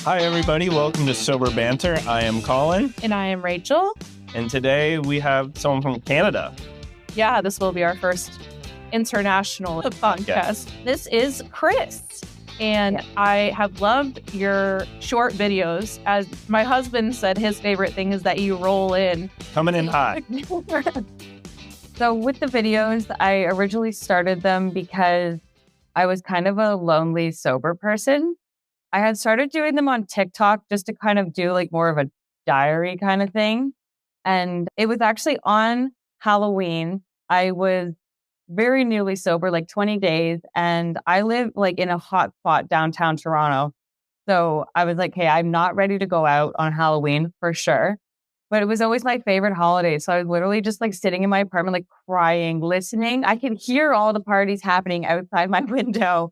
Hi, everybody. Welcome to Sober Banter. I am Colin. And I am Rachel. And today we have someone from Canada. Yeah, this will be our first international podcast. Yes. This is Krys. And I have loved your short videos. As my husband said, his favorite thing is that you roll in. Coming in hot. So with the videos, I originally started them because I was kind of a lonely, sober person. I had started doing them on TikTok just to kind of do like more of a diary kind of thing. And it was actually on Halloween. I was very newly sober, like 20 days. And I live like in a hot spot downtown Toronto. So I was like, hey, I'm not ready to go out on Halloween for sure. But it was always my favorite holiday. So I was literally just like sitting in my apartment, like crying, listening. I could hear all the parties happening outside my window.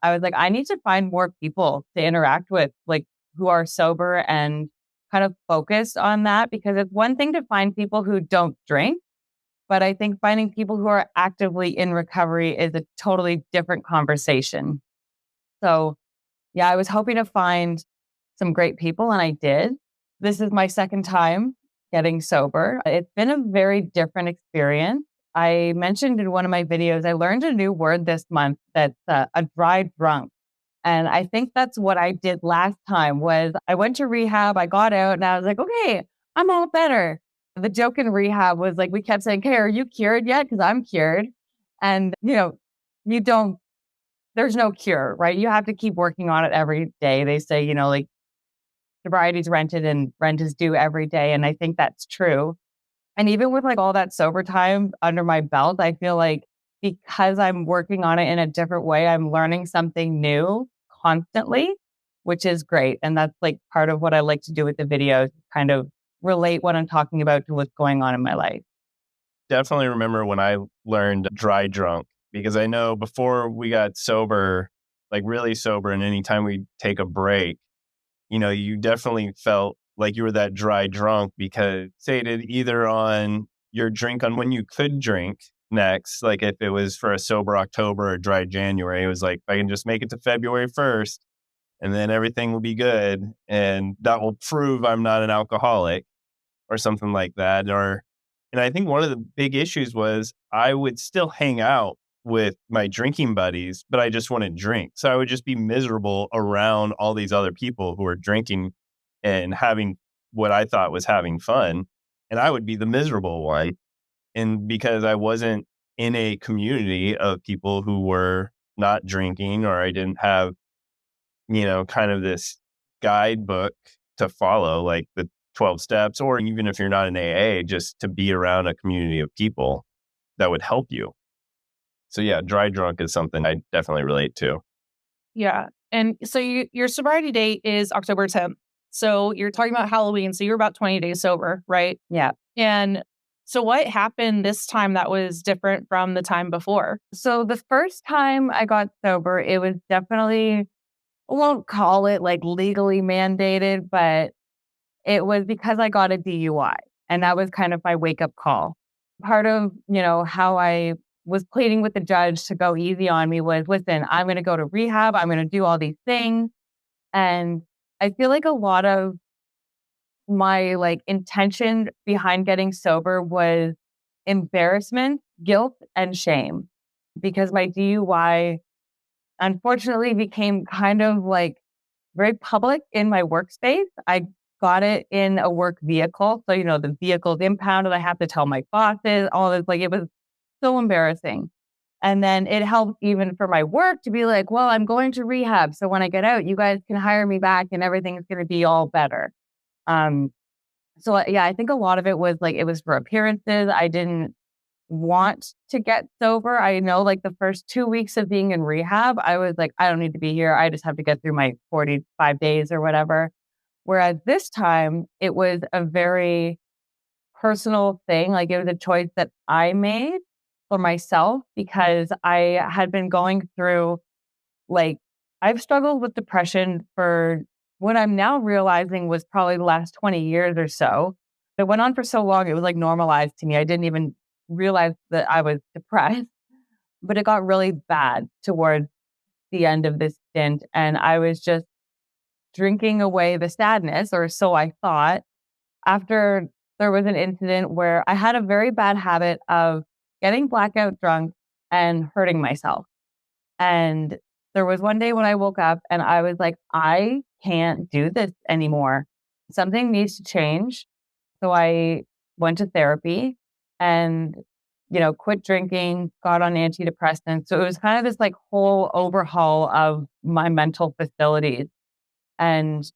I was like, I need to find more people to interact with, like who are sober and kind of focused on that. Because it's one thing to find people who don't drink, but I think finding people who are actively in recovery is a totally different conversation. So yeah, I was hoping to find some great people, and I did. This is my second time getting sober. It's been a very different experience. I mentioned in one of my videos, I learned a new word this month that's a dry drunk. And I think that's what I did last time was I went to rehab, I got out and I was like, okay, I'm all better. The joke in rehab was like, we kept saying, hey, are you cured yet? Because I'm cured. And, you don't, there's no cure, right? You have to keep working on it every day. They say, like sobriety is rented and rent is due every day. And I think that's true. And even with like all that sober time under my belt, I feel like because I'm working on it in a different way, I'm learning something new constantly, which is great. And that's like part of what I like to do with the videos, kind of relate what I'm talking about to what's going on in my life. Definitely remember when I learned dry drunk, because I know before we got sober, like really sober, and anytime we take a break, you definitely felt like you were that dry drunk because fixated either on your drink on when you could drink next. Like if it was for a sober October or dry January, it was like, if I can just make it to February 1st and then everything will be good. And that will prove I'm not an alcoholic or something like that. And I think one of the big issues was I would still hang out with my drinking buddies, but I just wouldn't drink. So I would just be miserable around all these other people who were drinking and having what I thought was having fun. And I would be the miserable one. And because I wasn't in a community of people who were not drinking, or I didn't have, kind of this guidebook to follow, like the 12 steps, or even if you're not in AA, just to be around a community of people that would help you. So yeah, dry drunk is something I definitely relate to. Yeah. And so your sobriety date is October 10th. So you're talking about Halloween. So you're about 20 days sober, right? Yeah. And so what happened this time that was different from the time before? So the first time I got sober, it was definitely, I won't call it like legally mandated, but it was because I got a DUI. And that was kind of my wake up call. Part of, how I was pleading with the judge to go easy on me was, listen, I'm going to go to rehab. I'm going to do all these things. And I feel like a lot of my like intention behind getting sober was embarrassment, guilt, and shame because my DUI unfortunately became kind of like very public in my workspace. I got it in a work vehicle. So, the vehicle's impounded. I have to tell my bosses, all this, like it was so embarrassing. And then it helped even for my work to be like, well, I'm going to rehab. So when I get out, you guys can hire me back and everything's going to be all better. So yeah, I think a lot of it was like, it was for appearances. I didn't want to get sober. I know like the first 2 weeks of being in rehab, I was like, I don't need to be here. I just have to get through my 45 days or whatever. Whereas this time it was a very personal thing. Like it was a choice that I made for myself because I had been going through like, I've struggled with depression for what I'm now realizing was probably the last 20 years or so. It went on for so long, it was like normalized to me. I didn't even realize that I was depressed, but it got really bad towards the end of this stint. And I was just drinking away the sadness, or so I thought, after there was an incident where I had a very bad habit of getting blackout drunk and hurting myself. And there was one day when I woke up and I was like, I can't do this anymore. Something needs to change. So I went to therapy and, quit drinking, got on antidepressants. So it was kind of this like whole overhaul of my mental facilities. And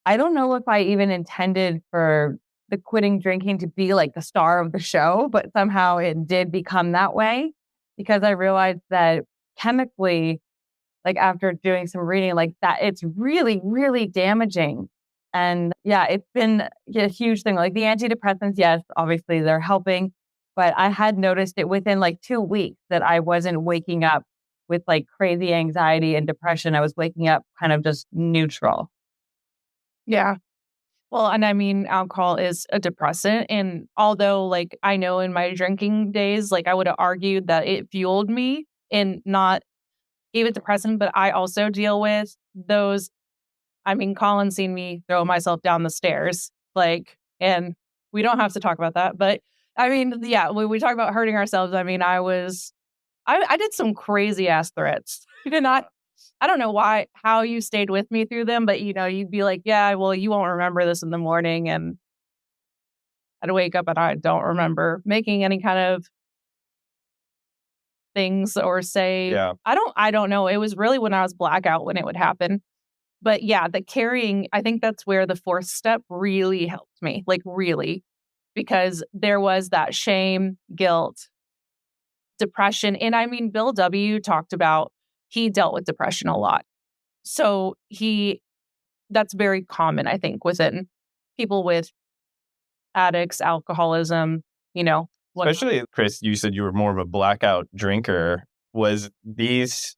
I don't know if I even intended for the quitting drinking to be like the star of the show, but somehow it did become that way because I realized that chemically, like after doing some reading like that, it's really, really damaging. And yeah, it's been a huge thing. Like the antidepressants, yes, obviously they're helping, but I had noticed it within like 2 weeks that I wasn't waking up with like crazy anxiety and depression. I was waking up kind of just neutral. Yeah. Well, and I mean, alcohol is a depressant. And although, like, I know in my drinking days, like, I would have argued that it fueled me and not even depressant, but I also deal with those. I mean, Colin's seen me throw myself down the stairs, like, and we don't have to talk about that. But I mean, yeah, when we talk about hurting ourselves, I mean, I did some crazy ass threats. I don't know how you stayed with me through them, but you'd be like, yeah, well, you won't remember this in the morning. And I'd wake up and I don't remember making any kind of things or say, Yeah. I don't know. It was really when I was blackout when it would happen. But yeah, the carrying, I think that's where the fourth step really helped me, like really, because there was that shame, guilt, depression. And I mean, Bill W. talked about, he dealt with depression a lot. So that's very common, I think, within people with addicts, alcoholism, whatnot. Especially, Krys, you said you were more of a blackout drinker. Was these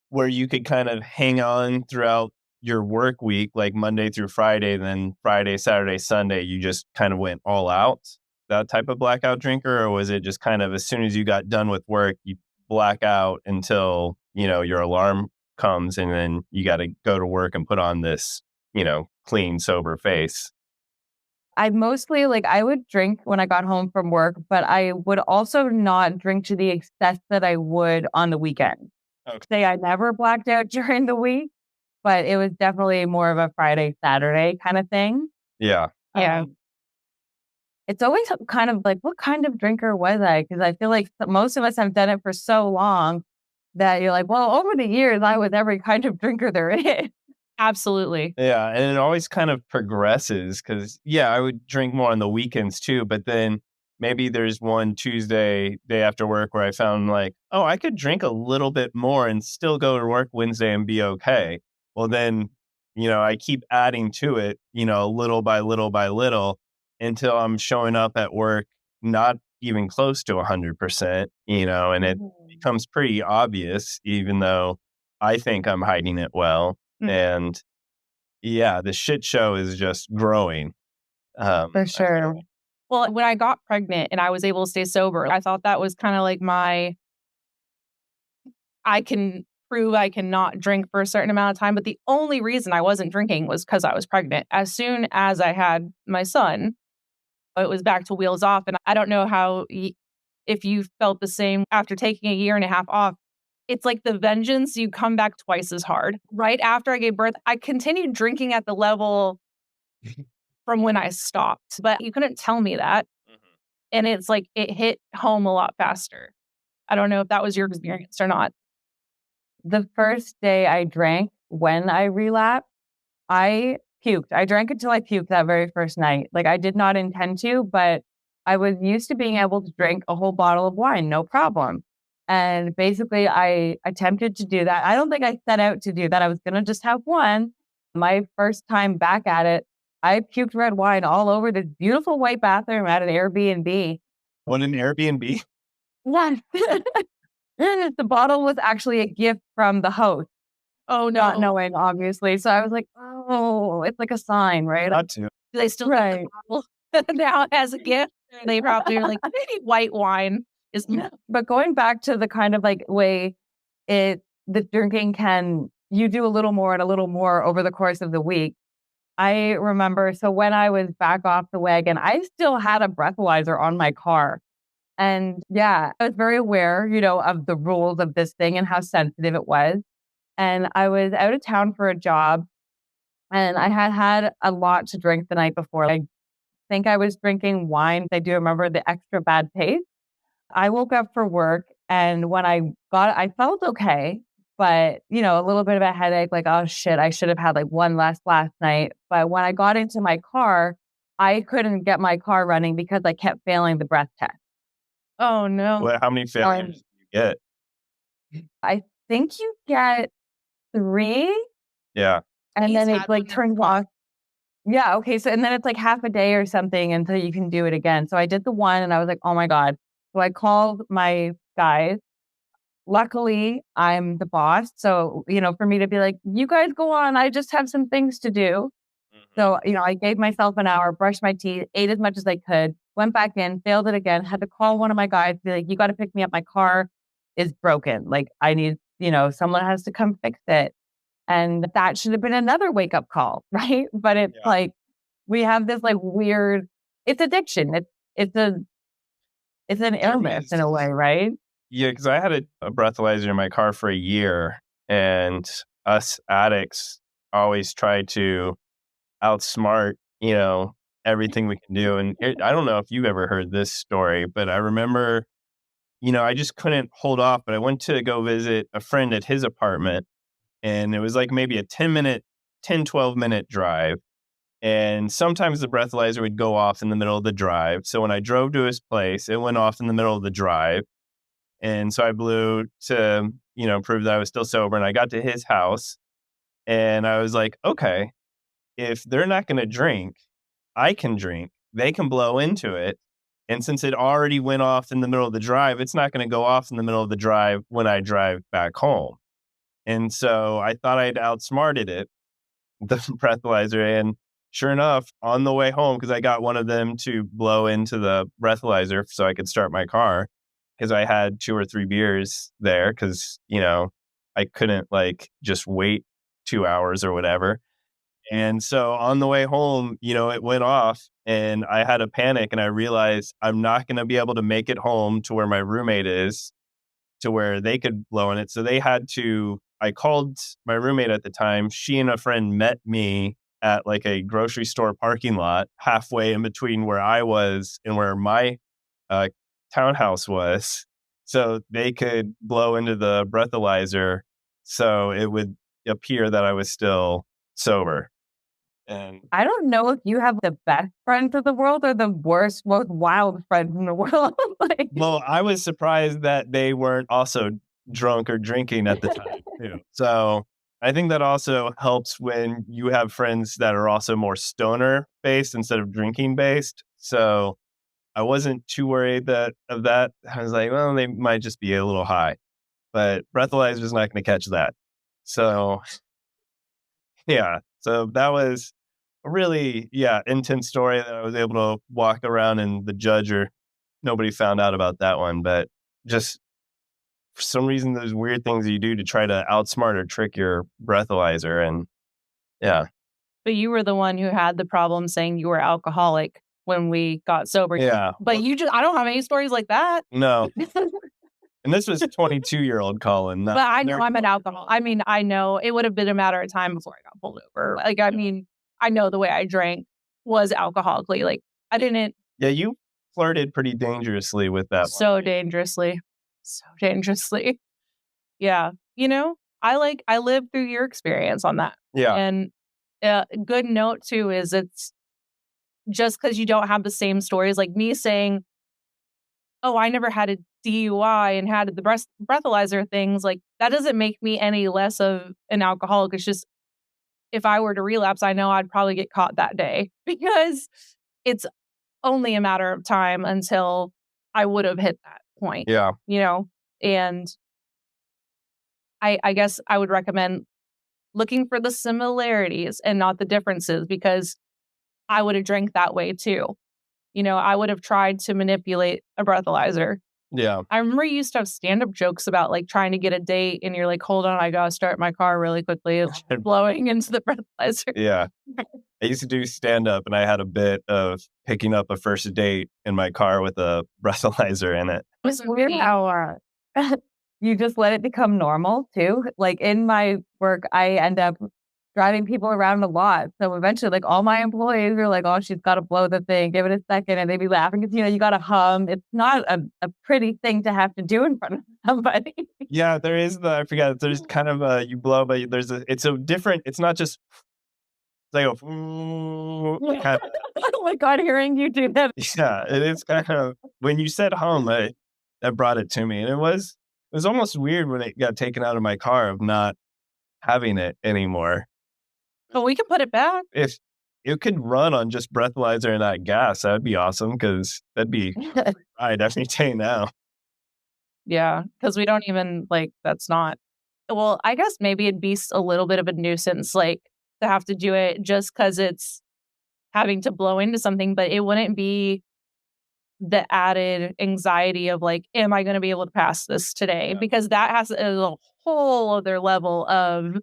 where you could kind of hang on throughout your work week, like Monday through Friday, then Friday, Saturday, Sunday, you just kind of went all out, that type of blackout drinker? Or was it just kind of as soon as you got done with work, you black out until, your alarm comes and then you got to go to work and put on this, clean, sober face? I mostly I would drink when I got home from work, but I would also not drink to the extent that I would on the weekend. Okay. Say I never blacked out during the week, but it was definitely more of a Friday, Saturday kind of thing. Yeah. Yeah. It's always kind of like, what kind of drinker was I? Because I feel like most of us have done it for so long that you're like, well, over the years, I was every kind of drinker there is. Absolutely. Yeah. And it always kind of progresses because, yeah, I would drink more on the weekends too. But then maybe there's one Tuesday, day after work, where I found like, oh, I could drink a little bit more and still go to work Wednesday and be okay. Well, then, I keep adding to it, little by little by little until I'm showing up at work not even close to 100%, and it becomes pretty obvious, even though I think I'm hiding it well. And yeah, the shit show is just growing. For sure. Well, when I got pregnant and I was able to stay sober, I thought that was kind of like I can prove I cannot drink for a certain amount of time. But the only reason I wasn't drinking was because I was pregnant. As soon as I had my son, it was back to wheels off. And I don't know if you felt the same after taking a year and a half off. It's like the vengeance, you come back twice as hard. Right after I gave birth, I continued drinking at the level from when I stopped, but you couldn't tell me that. And it's like it hit home a lot faster. I don't know if that was your experience or not. The first day I drank when I relapsed, I puked. I drank until I puked that very first night. Like I did not intend to, but I was used to being able to drink a whole bottle of wine, no problem. And basically, I attempted to do that. I don't think I set out to do that. I was going to just have one. My first time back at it, I puked red wine all over this beautiful white bathroom at an Airbnb. What, an Airbnb? Yes. The bottle was actually a gift from the host. Oh, no. Not knowing, obviously. So I was like, oh, it's like a sign, right? Not to. Do they still Right. have the bottle now as a gift? They probably are like, maybe white wine is. But going back to the kind of like way the drinking can, you do a little more and a little more over the course of the week. I remember, so when I was back off the wagon, I still had a breathalyzer on my car. And yeah, I was very aware, of the rules of this thing and how sensitive it was. And I was out of town for a job and I had a lot to drink the night before. I think I was drinking wine. I do remember the extra bad taste. I woke up for work and when I felt okay, but a little bit of a headache, like, oh shit, I should have had like one less last night. But when I got into my car, I couldn't get my car running because I kept failing the breath test. Oh no. How many failures do you get? I think you get 3. Yeah. And He's then had it like one turns off. Yeah. Okay. So, and then it's like half a day or something until you can do it again. So I did the one and I was like, oh my God. So I called my guys. Luckily, I'm the boss. So, for me to be like, you guys go on, I just have some things to do. So, I gave myself an hour, brushed my teeth, ate as much as I could, went back in, failed it again, had to call one of my guys, be like, you got to pick me up. My car is broken. Like, I need, someone has to come fix it. And that should have been another wake up call, right? But it's like, we have this like weird, it's addiction. It's an illness in a way, right? Yeah, because I had a breathalyzer in my car for a year, and us addicts always try to outsmart, everything we can do. And I don't know if you've ever heard this story, but I remember, I just couldn't hold off. But I went to go visit a friend at his apartment, and it was like maybe a 12-minute drive. And sometimes the breathalyzer would go off in the middle of the drive. So when I drove to his place, it went off in the middle of the drive. And so I blew to, prove that I was still sober. And I got to his house and I was like, okay, if they're not going to drink, I can drink. They can blow into it. And since it already went off in the middle of the drive, it's not going to go off in the middle of the drive when I drive back home. And so I thought I'd outsmarted it, the breathalyzer. And sure enough, on the way home, because I got one of them to blow into the breathalyzer so I could start my car, because I had 2 or 3 beers there because, I couldn't like just wait 2 hours or whatever. And so on the way home, it went off and I had a panic and I realized I'm not going to be able to make it home to where my roommate is to where they could blow in it. So I called my roommate at the time. She and a friend met me at like a grocery store parking lot halfway in between where I was and where my uh, townhouse was, so they could blow into the breathalyzer so it would appear that I was still sober. And I don't know if you have the best friends of the world or the worst, most wild friends in the world. well, I was surprised that they weren't also drunk or drinking at the time too. So I think that also helps when you have friends that are also more stoner based instead of drinking based. So I wasn't too worried of that. I was like, well, they might just be a little high, but breathalyzer's not going to catch that. So, yeah. So that was a really, intense story that I was able to walk around and the judge or nobody found out about that one. But just for some reason, there's weird things you do to try to outsmart or trick your breathalyzer. And yeah. But you were the one who had the problem saying you were alcoholic when we got sober. Yeah. But I don't have any stories like that. No. And this was 22-year-old Colin. But I know I'm an alcoholic. I mean, I know it would have been a matter of time before I got pulled over. Like, I mean, I know the way I drank was alcoholically. Like, I didn't. Yeah, you flirted pretty dangerously with that so dangerously. So dangerously. Yeah. I lived through your experience on that. Yeah. And a good note, too, is it's just because you don't have the same stories like me saying, oh, I never had a DUI and had the breathalyzer things, like that doesn't make me any less of an alcoholic. It's just if I were to relapse, I know I'd probably get caught that day because it's only a matter of time until I would have hit that point. Yeah. And I guess I would recommend looking for the similarities and not the differences, because I would have drank that way too. I would have tried to manipulate a breathalyzer. Yeah. I remember you used to have stand-up jokes about, like, trying to get a date, and you're like, "Hold on, I gotta start my car really quickly." It's blowing into the breathalyzer. Yeah. I used to do stand up and I had a bit of picking up a first date in my car with a breathalyzer in it. It was Weird how you just let it become normal too. Like in my work, I end up driving people around a lot. So eventually, like all my employees are like, "Oh, she's got to blow the thing. Give it a second," and they'd be laughing because you got to hum. It's not a pretty thing to have to do in front of somebody. Yeah, there is I forgot, there's kind of a, you blow, but it's a different, it's not just like a, kind of, Oh my god, hearing you do that. yeah, it is kind of, when you said home, that brought it to me. And it was almost weird when it got taken out of my car of not having it anymore. But we can put it back. If it could run on just breathalyzer and not gas, that'd be awesome because that'd be right every day now. Yeah, because we don't even, like, that's not well, I guess maybe it'd be a little bit of a nuisance, like, to have to do it just because it's having to blow into something, but it wouldn't be the added anxiety of, like, "Am I gonna be able to pass this today?" Yeah. Because that has a whole other level of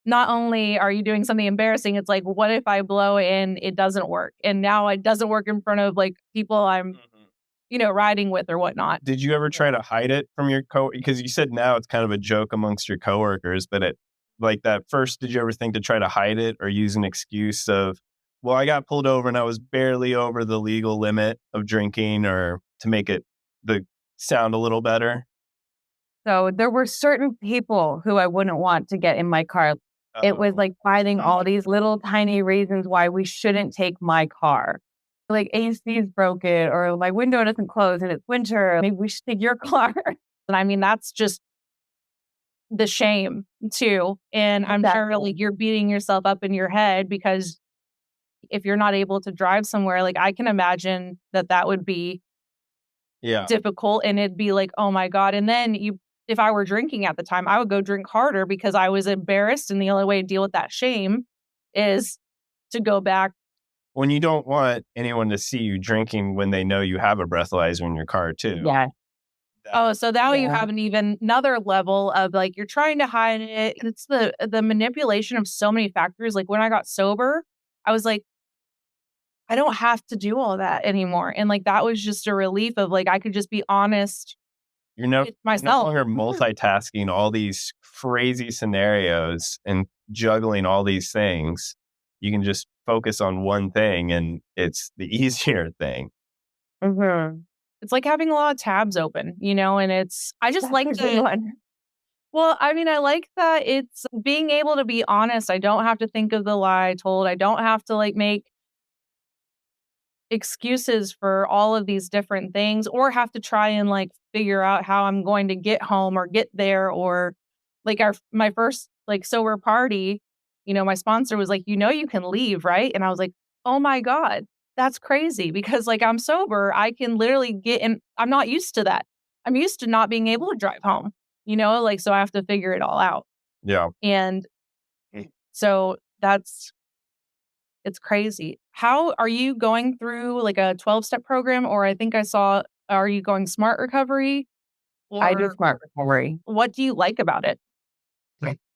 not only are you doing something embarrassing, it's like, what if I blow and it doesn't work? And now it doesn't work in front of, like, people I'm, riding with or whatnot. Did you ever try to hide it from your because you said now it's kind of a joke amongst your coworkers, but like that first, did you ever think to try to hide it or use an excuse of, well, I got pulled over and I was barely over the legal limit of drinking, or to make it the sound a little better? So there were certain people who I wouldn't want to get in my car. It was Oh, like finding all these little tiny reasons why we shouldn't take my car. Like AC's broken or my window doesn't close and it's winter. Maybe we should take your car. And I mean, that's just the shame too. And I'm sure Exactly. like you're beating yourself up in your head because if you're not able to drive somewhere, like I can imagine that that would be yeah. difficult and it'd be like, oh my God. And then if I were drinking at the time, I would go drink harder because I was embarrassed. And the only way to deal with that shame is to go back. When you don't want anyone to see you drinking when they know you have a breathalyzer in your car too. Yeah. Oh, so now you Yeah. have an even another level of like you're trying to hide it. It's the manipulation of so many factors. Like when I got sober, I was like, I don't have to do all that anymore. And like that was just a relief of like I could just be honest with You're no myself. longer multitasking all these crazy scenarios and juggling all these things. You can just focus on one thing and it's the easier thing. Mhm. It's like having a lot of tabs open, and I just That's like a the good one. well, I mean, I like that it's being able to be honest. I don't have to think of the lie I told. I don't have to like make excuses for all of these different things or have to try and like figure out how I'm going to get home or get there or like my first like sober party, my sponsor was like, you can leave, right? And I was like, "Oh my God, that's crazy because like I'm sober, I can literally get in I'm not used to that. I'm used to not being able to drive home, like so I have to figure it all out." Yeah. And so it's crazy. How are you going through like a 12-step program? Or I think I saw, are you going smart recovery? I do Or smart recovery. what do you like about it?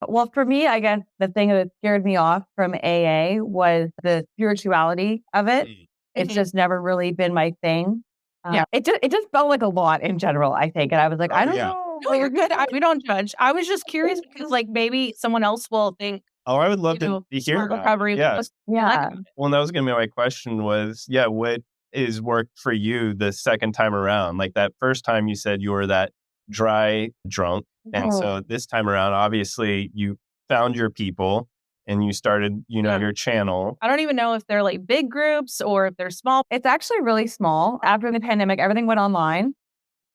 Well, for me, I guess the thing that scared me off from AA was the spirituality of it. It's Mhm. just never really been my thing. Yeah. It just felt like a lot in general, I think. And I was like, I Oh don't yeah. know. No, you're good. We don't judge. I was just curious because like maybe someone else will think, Oh, I would love to hear smart that. recovery. Yeah. What's you like Yeah. about it? Well, and that was gonna be my question was, yeah, what is worked for you the second time around? Like that first time you said you were that dry drunk. And Mhm. so this time around, obviously you found your people and you started, Yeah. your channel. I don't even know if they're like big groups or if they're small. It's actually really small. After the pandemic, everything went online.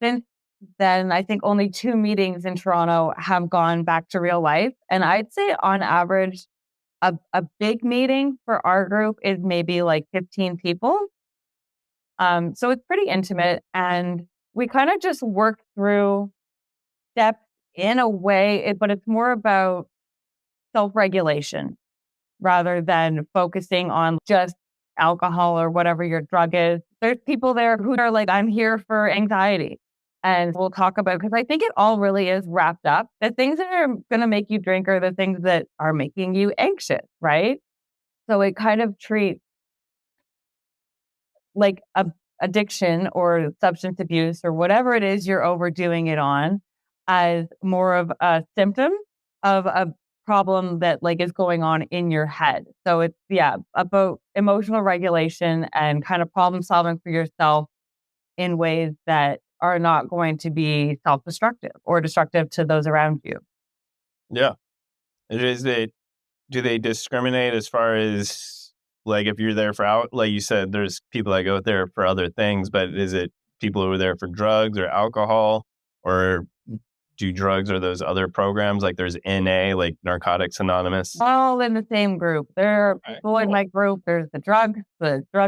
Since then, I think only 2 meetings in Toronto have gone back to real life. And I'd say on average, a big meeting for our group is maybe like 15 people. So it's pretty intimate. And we kind of just work through steps in a way, but it's more about self-regulation rather than focusing on just alcohol or whatever your drug is. There's people there who are like, I'm here for anxiety. And we'll talk about, because I think it all really is wrapped up. The things that are going to make you drink are the things that are making you anxious, right? So it kind of treats like a addiction or substance abuse or whatever it is you're overdoing it on as more of a symptom of a problem that like is going on in your head. So it's about emotional regulation and kind of problem solving for yourself in ways that are not going to be self-destructive or destructive to those around you. Yeah. Do they discriminate as far as like if you're there for like you said, there's people that go there for other things, but is it people who are there for drugs or alcohol, or do drugs or those other programs like there's NA, like Narcotics Anonymous? All in the same group. There are people in my group. There's the drug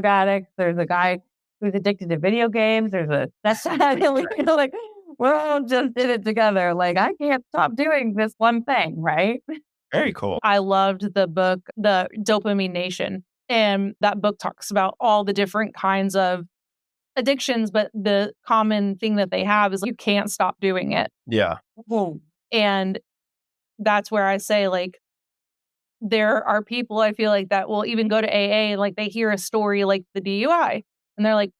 addicts. There's a guy who's addicted to video games. There's a that's like we're all just in it together. Like I can't stop doing this one thing, right? Very cool. I loved the book, The Dopamine Nation. And that book talks about all the different kinds of addictions, but the common thing that they have is you can't stop doing it. Yeah. And that's where I say, like, there are people I feel like that will even go to AA and like they hear a story like the DUI and they're like,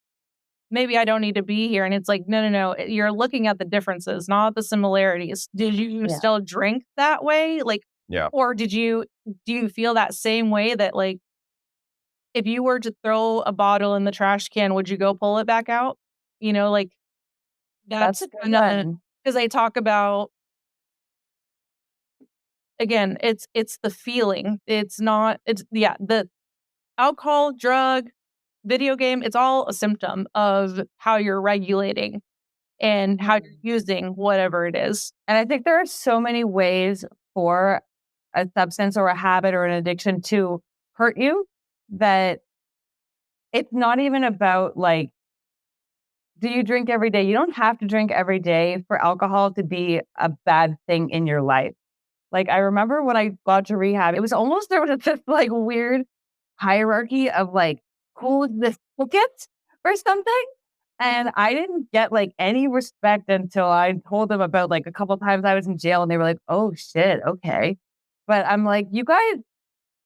maybe I don't need to be here. And it's like, no. You're looking at the differences, not the similarities. Did you still drink that way? Like, or do you feel that same way that like, if you were to throw a bottle in the trash can, would you go pull it back out? You know, like that's because they talk about, again, it's the feeling. The alcohol, drug, video game, it's all a symptom of how you're regulating and how you're using whatever it is. And I think there are so many ways for a substance or a habit or an addiction to hurt you that it's not even about like, do you drink every day? You don't have to drink every day for alcohol to be a bad thing in your life. Like I remember when I got to rehab, it was almost there was this like weird hierarchy of like, who is this ticket or something? And I didn't get like any respect until I told them about like a couple of times I was in jail and they were like, oh shit, okay. But I'm like, you guys,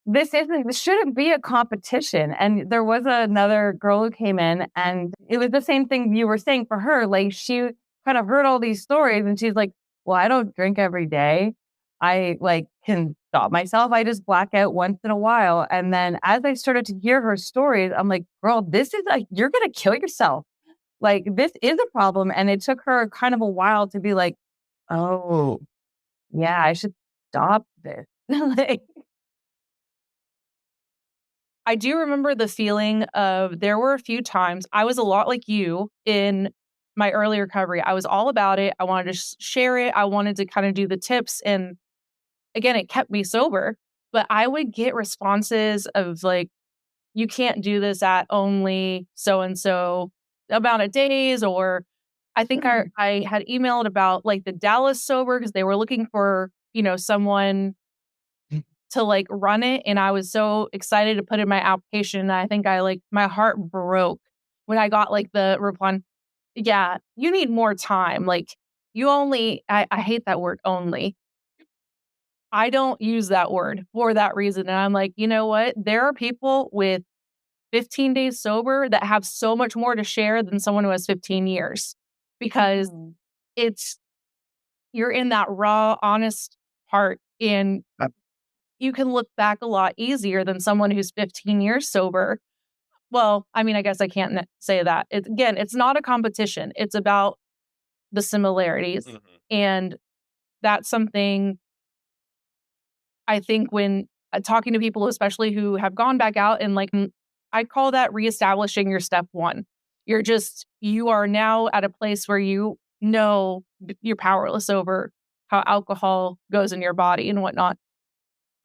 this shouldn't be a competition. And there was another girl who came in and it was the same thing you were saying for her. Like she kind of heard all these stories and she's like, well, I don't drink every day. I like can stop myself. I just black out once in a while. And then as I started to hear her stories, I'm like, girl, you're going to kill yourself. Like this is a problem. And it took her kind of a while to be like, oh yeah, I should stop this. Like, I do remember the feeling of there were a few times I was a lot like you in my early recovery. I was all about it. I wanted to share it. I wanted to kind of do the tips. And again, it kept me sober. But I would get responses of like, you can't do this at only so-and-so amount of days. Or I think I had emailed about like the Dallas sober because they were looking for, someone to like run it. And I was so excited to put in my application. And I think my heart broke when I got like the reply. Yeah, you need more time. Like I hate that word only. I don't use that word for that reason. And I'm like, you know what? There are people with 15 days sober that have so much more to share than someone who has 15 years because you're in that raw, honest part and you can look back a lot easier than someone who's 15 years sober. Well, I mean, I guess I can't say that. It's not a competition. It's about the similarities. Mm-hmm. And that's something I think when talking to people, especially who have gone back out and like, I call that reestablishing your step one. You are now at a place where you know you're powerless over how alcohol goes in your body and whatnot.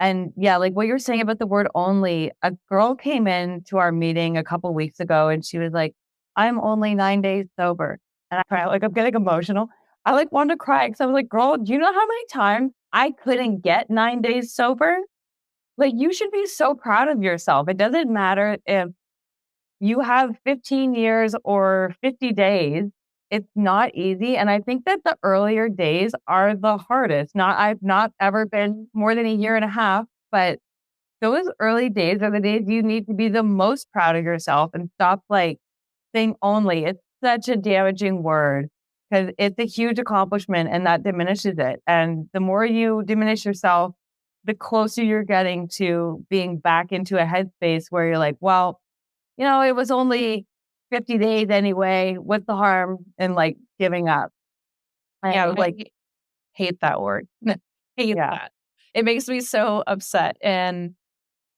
And yeah, like what you're saying about the word only, a girl came in to our meeting a couple weeks ago and she was like, I'm only 9 days sober. And I'm getting emotional. I like wanted to cry because I was like, girl, do you know how many times I couldn't get 9 days sober? Like you should be so proud of yourself. It doesn't matter if you have 15 years or 50 days. it's not easy. And I think that the earlier days are the hardest. I've not ever been more than a year and a half, but those early days are the days you need to be the most proud of yourself and stop like saying only. It's such a damaging word because it's a huge accomplishment and that diminishes it. And the more you diminish yourself, the closer you're getting to being back into a headspace where you're like, well, it was only 50 days anyway. What's the harm in like giving up? Yeah, Like, I hate that word. Hate that. It makes me so upset. And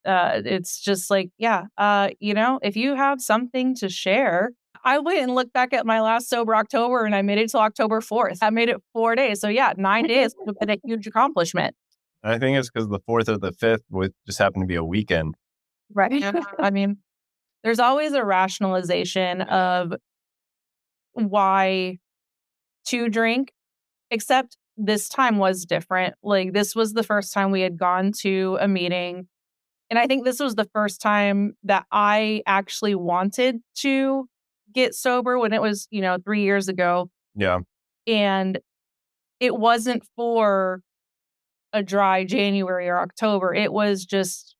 it's just like, if you have something to share, I went and looked back at my last sober October and I made it till October 4th. I made it 4 days. So yeah, 9 days would have been a huge accomplishment. I think it's because the 4th or the 5th would just happen to be a weekend. right. Yeah, I mean, there's always a rationalization of why to drink, except this time was different. Like, this was the first time we had gone to a meeting. And I think this was the first time that I actually wanted to get sober when it was, 3 years ago. Yeah. And it wasn't for a dry January or October. It was just,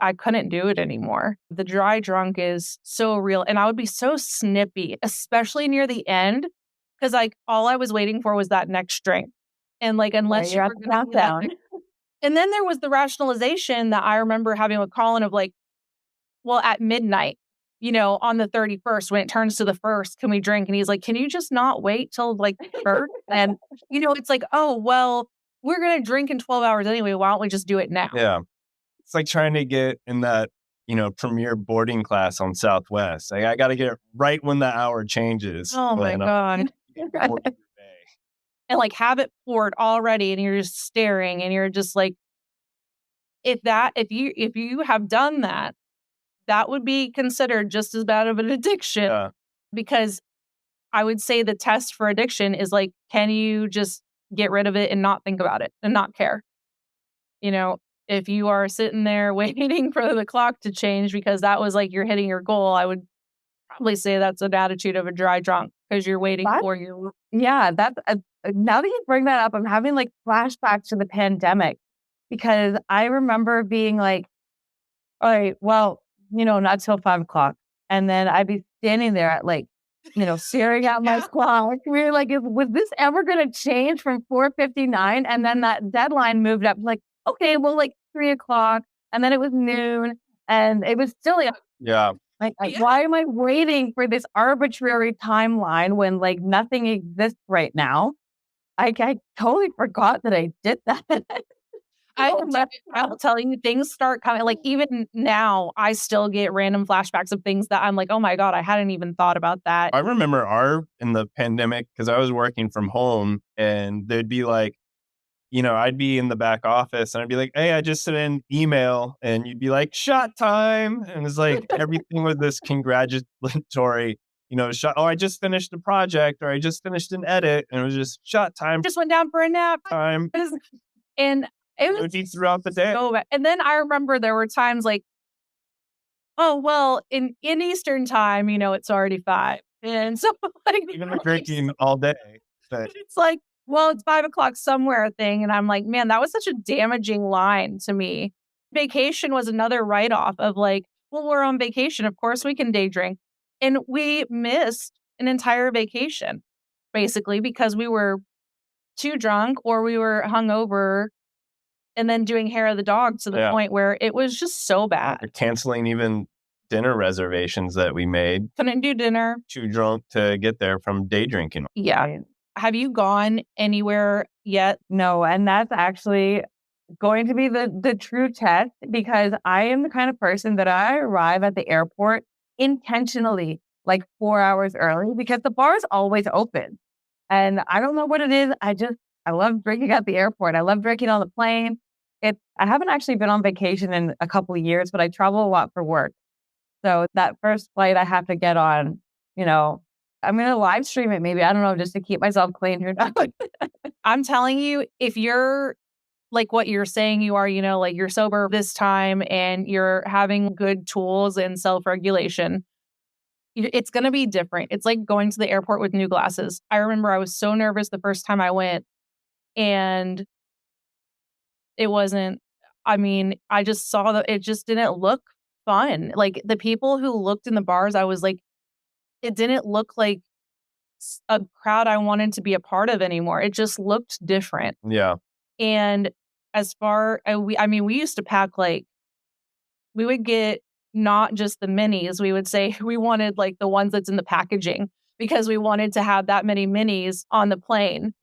I couldn't do it anymore. The dry drunk is so real. And I would be so snippy, especially near the end, because like all I was waiting for was that next drink. And like, unless you're you at were the going to be that countdown. and then there was the rationalization that I remember having with Colin of like, well, at midnight, on the 31st, when it turns to the 1st, can we drink? And he's like, can you just not wait till like first? And, it's like, oh, well, we're going to drink in 12 hours anyway. Why don't we just do it now? Yeah. It's like trying to get in that, premier boarding class on Southwest. Like, I got to get right when the hour changes. Oh my God. And like have it poured already and you're just staring and you're just like, if you have done that, that would be considered just as bad of an addiction. Yeah. Because I would say the test for addiction is like, can you just get rid of it and not think about it and not care? If you are sitting there waiting for the clock to change because that was like you're hitting your goal, I would probably say that's an attitude of a dry drunk because you're waiting for your. Yeah, that's now that you bring that up, I'm having like flashbacks to the pandemic because I remember being like, all right, well, not till 5 o'clock. And then I'd be standing there at like, staring at my clock. We were like, was this ever going to change from 4:59? And then that deadline moved up like, okay, well, like 3 o'clock. And then it was noon and it was still like, Yeah. why am I waiting for this arbitrary timeline when like nothing exists right now? I totally forgot that I did that. I'm telling you, things start coming. Like even now, I still get random flashbacks of things that I'm like, oh my God, I hadn't even thought about that. I remember in the pandemic, because I was working from home and there'd be like, I'd be in the back office and I'd be like, hey, I just sent an email, and you'd be like, shot time. And it's like everything was this congratulatory, shot. Oh, I just finished a project, or I just finished an edit, and it was just shot time. Just went down for a nap. Time. And it would be throughout the day. So bad. And then I remember there were times like, oh, well, in Eastern time, it's already 5. And so like even the drinking all day. But it's like, well, it's 5 o'clock somewhere thing. And I'm like, man, that was such a damaging line to me. Vacation was another write-off of like, well, we're on vacation. Of course we can day drink. And we missed an entire vacation, basically, because we were too drunk or we were hungover and then doing hair of the dog to the point where it was just so bad. We're canceling even dinner reservations that we made. Couldn't do dinner. Too drunk to get there from day drinking. Yeah. Have you gone anywhere yet? No, and that's actually going to be the true test because I am the kind of person that I arrive at the airport intentionally like 4 hours early because the bar is always open. And I don't know what it is. I love drinking at the airport. I love drinking on the plane. I haven't actually been on vacation in a couple of years, but I travel a lot for work. So that first flight I have to get on, I'm going to live stream it maybe. I don't know, just to keep myself clean. I'm telling you, if you're like what you're saying you are, like you're sober this time and you're having good tools and self-regulation, It's going to be different. It's like going to the airport with new glasses. I remember I was so nervous the first time I went, and it wasn't, I mean, I just saw that it just didn't look fun. Like the people who looked in the bars, I was like, it didn't look like a crowd I wanted to be a part of anymore. It just looked different. Yeah. And as far we used to pack like, we would get not just the minis. We would say we wanted like the ones that's in the packaging because we wanted to have that many minis on the plane.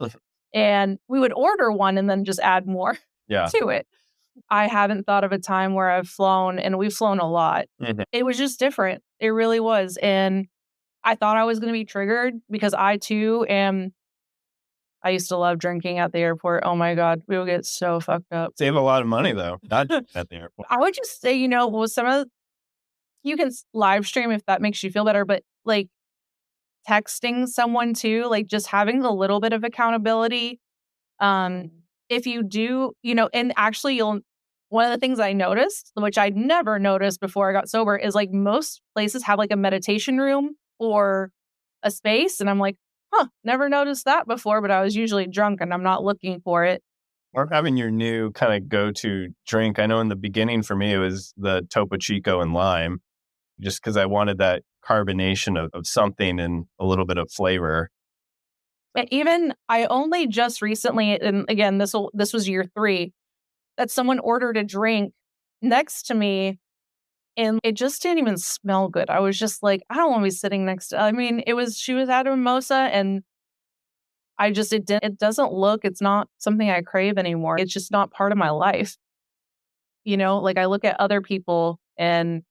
And we would order one and then just add more Yeah. to it. I haven't thought of a time where I've flown, and we've flown a lot. It was just different. It really was. And I thought I was going to be triggered because I too I used to love drinking at the airport. Oh my God. We would get so fucked up. Save a lot of money though, not at the airport. I would just say, some of you can live stream if that makes you feel better, but like texting someone too, like just having a little bit of accountability. If you do, and actually one of the things I noticed, which I'd never noticed before I got sober, is like most places have like a meditation room or a space. And I'm like, never noticed that before, but I was usually drunk and I'm not looking for it. Or having your new kind of go-to drink. I know in the beginning for me, it was the Topo Chico and lime, just because I wanted that carbonation of something and a little bit of flavor. But even I only just recently, and again, this was year 3, that someone ordered a drink next to me and it just didn't even smell good. I was just like, I don't want to be sitting next to, she was at a mimosa and it doesn't look, it's not something I crave anymore. It's just not part of my life. Like I look at other people and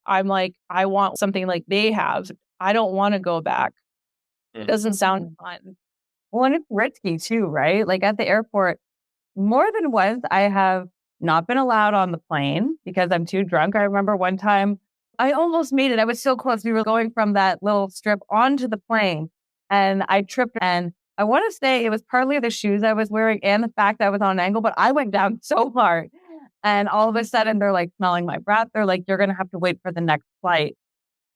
I'm like, I want something like they have. I don't want to go back. It doesn't sound fun. Well, and it's risky too, right? Like at the airport, more than once, I have not been allowed on the plane because I'm too drunk. I remember one time I almost made it. I was so close. We were going from that little strip onto the plane and I tripped. And I want to say it was partly the shoes I was wearing and the fact that I was on an angle, but I went down so hard. And all of a sudden they're like smelling my breath. They're like, you're going to have to wait for the next flight.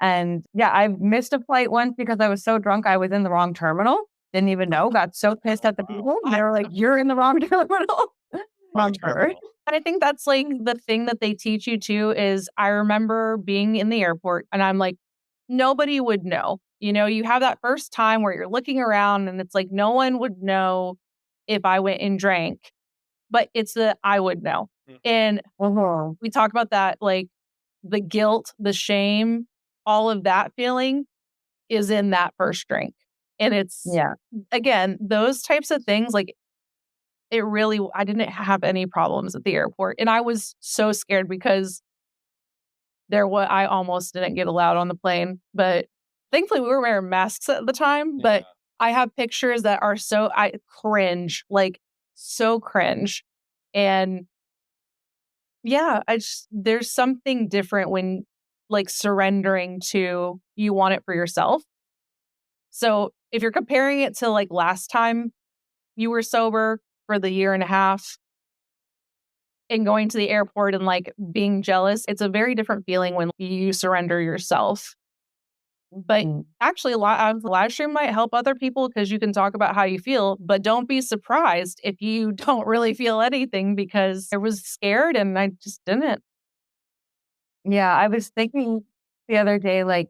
And yeah, I missed a flight once because I was so drunk. I was in the wrong terminal. Didn't even know. Got so pissed at the people. And they were like, you're in the wrong terminal. Wrong terminal. And I think that's like the thing that they teach you too is I remember being in the airport and I'm like, nobody would know. You have that first time where you're looking around and it's like no one would know if I went and drank, but it's the I would know. And we talk about that, like the guilt, the shame, all of that feeling is in that first drink. And it's, again, those types of things, like I didn't have any problems at the airport. And I was so scared because I almost didn't get allowed on the plane. But thankfully we were wearing masks at the time. Yeah. But I have pictures that are I cringe, like so cringe. And yeah, there's something different when like surrendering to you want it for yourself. So if you're comparing it to like last time you were sober for the year and a half and going to the airport and like being jealous, it's a very different feeling when you surrender yourself. But actually, a live stream might help other people because you can talk about how you feel, but don't be surprised if you don't really feel anything because I was scared and I just didn't. Yeah, I was thinking the other day, like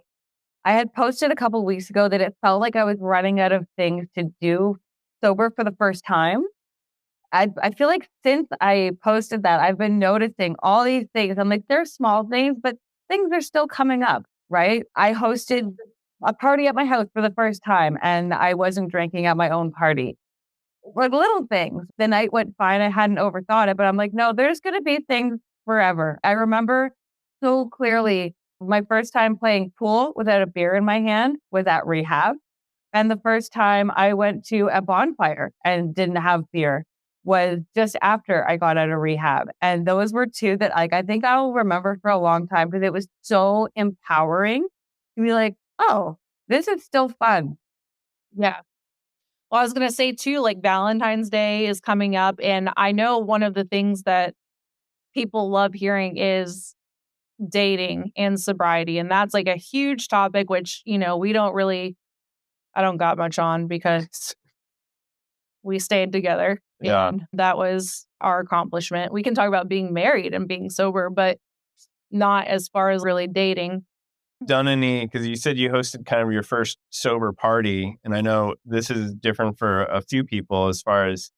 I had posted a couple weeks ago that it felt like I was running out of things to do sober for the first time. I feel like since I posted that, I've been noticing all these things. I'm like, they're small things, but things are still coming up, right? I hosted a party at my house for the first time and I wasn't drinking at my own party. Like little things. The night went fine. I hadn't overthought it, but I'm like, no, there's going to be things forever. I remember so clearly my first time playing pool without a beer in my hand was at rehab. And the first time I went to a bonfire and didn't have beer was just after I got out of rehab. And those were two that like I think I'll remember for a long time because it was so empowering to be like, oh, this is still fun. Yeah. Well, I was going to say too, like Valentine's Day is coming up. And I know one of the things that people love hearing is dating and sobriety. And that's like a huge topic, which, I don't got much on because we stayed together. Yeah. And that was our accomplishment. We can talk about being married and being sober, but not as far as really dating. Done any, because you said you hosted kind of your first sober party, and I know this is different for a few people as far as,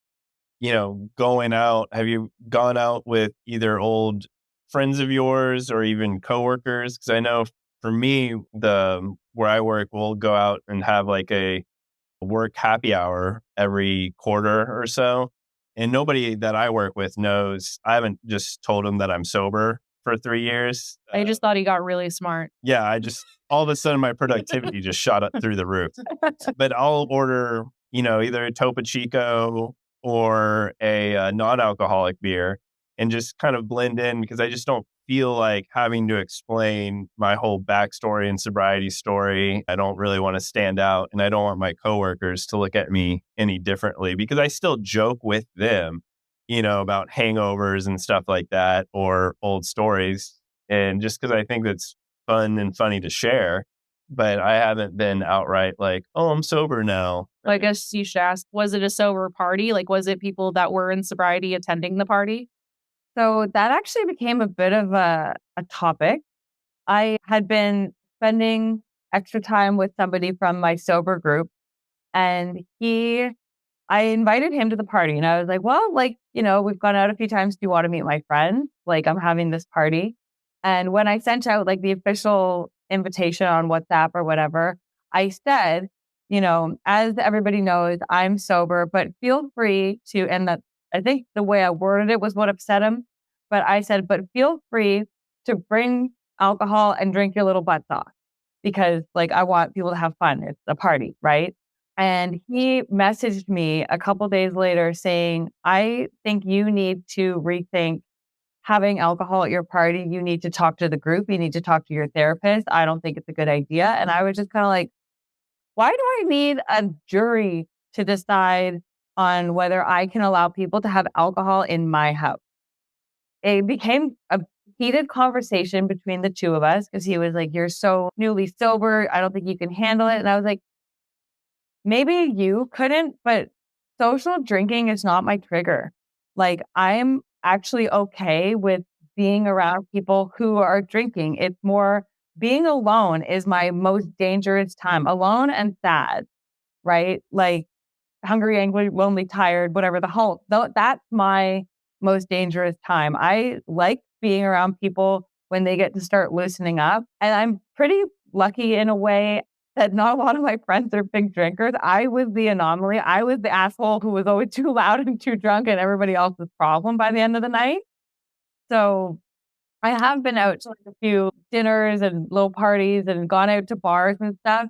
going out. Have you gone out with either old friends of yours or even coworkers? Because I know for me, where I work, we'll go out and have like a work happy hour every quarter or so. And nobody that I work with knows. I haven't just told them that I'm sober for 3 years. I just thought he got really smart. Yeah, all of a sudden my productivity just shot up through the roof. But I'll order, either a Topo Chico or a non-alcoholic beer and just kind of blend in, because I just don't feel like having to explain my whole backstory and sobriety story. I don't really want to stand out, and I don't want my coworkers to look at me any differently, because I still joke with them, about hangovers and stuff like that, or old stories. And just because I think that's fun and funny to share, but I haven't been outright like, oh, I'm sober now. I guess you should ask, was it a sober party? Like, was it people that were in sobriety attending the party? So that actually became a bit of a topic. I had been spending extra time with somebody from my sober group, and I invited him to the party, and I was like, well, like, we've gone out a few times. Do you want to meet my friend? Like, I'm having this party. And when I sent out like the official invitation on WhatsApp or whatever, I said, as everybody knows, I'm sober, but feel free to, and that I think the way I worded it was what upset him. But I said, but feel free to bring alcohol and drink your little butts off, because like I want people to have fun. It's a party, right? And he messaged me a couple days later saying, I think you need to rethink having alcohol at your party. You need to talk to the group. You need to talk to your therapist. I don't think it's a good idea. And I was just kind of like, why do I need a jury to decide on whether I can allow people to have alcohol in my house? It became a heated conversation between the two of us, because he was like, you're so newly sober. I don't think you can handle it. And I was like, maybe you couldn't, but social drinking is not my trigger. Like, I'm actually okay with being around people who are drinking. It's more being alone is my most dangerous time, alone and sad, right? Like hungry, angry, lonely, tired, whatever the whole, that's my most dangerous time. I like being around people when they get to start loosening up. And I'm pretty lucky in a way that not a lot of my friends are big drinkers. I was the anomaly. I was the asshole who was always too loud and too drunk and everybody else's problem by the end of the night. So I have been out to like a few dinners and little parties and gone out to bars and stuff.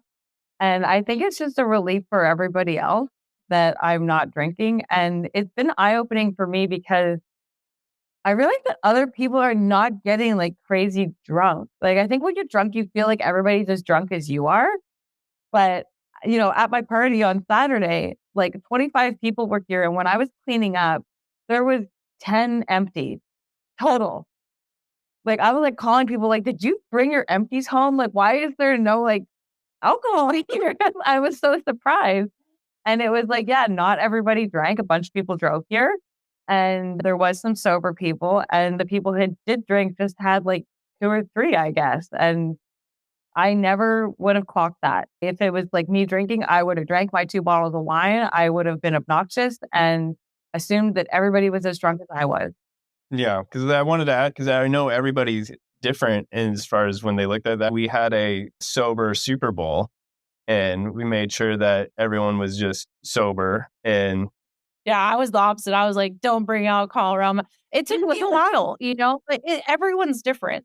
And I think it's just a relief for everybody else that I'm not drinking. And it's been eye-opening for me, because I realize that other people are not getting like crazy drunk. Like, I think when you're drunk, you feel like everybody's as drunk as you are. But, at my party on Saturday, like 25 people were here. And when I was cleaning up, there was 10 empties total. Like, I was like calling people like, did you bring your empties home? Like, why is there no like alcohol here? I was so surprised. And it was like, yeah, not everybody drank. A bunch of people drove here, and there was some sober people, and the people who did drink just had like 2 or 3, I guess. And I never would have clocked that. If it was like me drinking, I would have drank my 2 bottles of wine. I would have been obnoxious and assumed that everybody was as drunk as I was. Yeah, because I wanted to add, because I know everybody's different as far as when they looked at that. We had a sober Super Bowl, and we made sure that everyone was just sober. And yeah, I was the opposite. I was like, don't bring alcohol around. It took me a while, but everyone's different.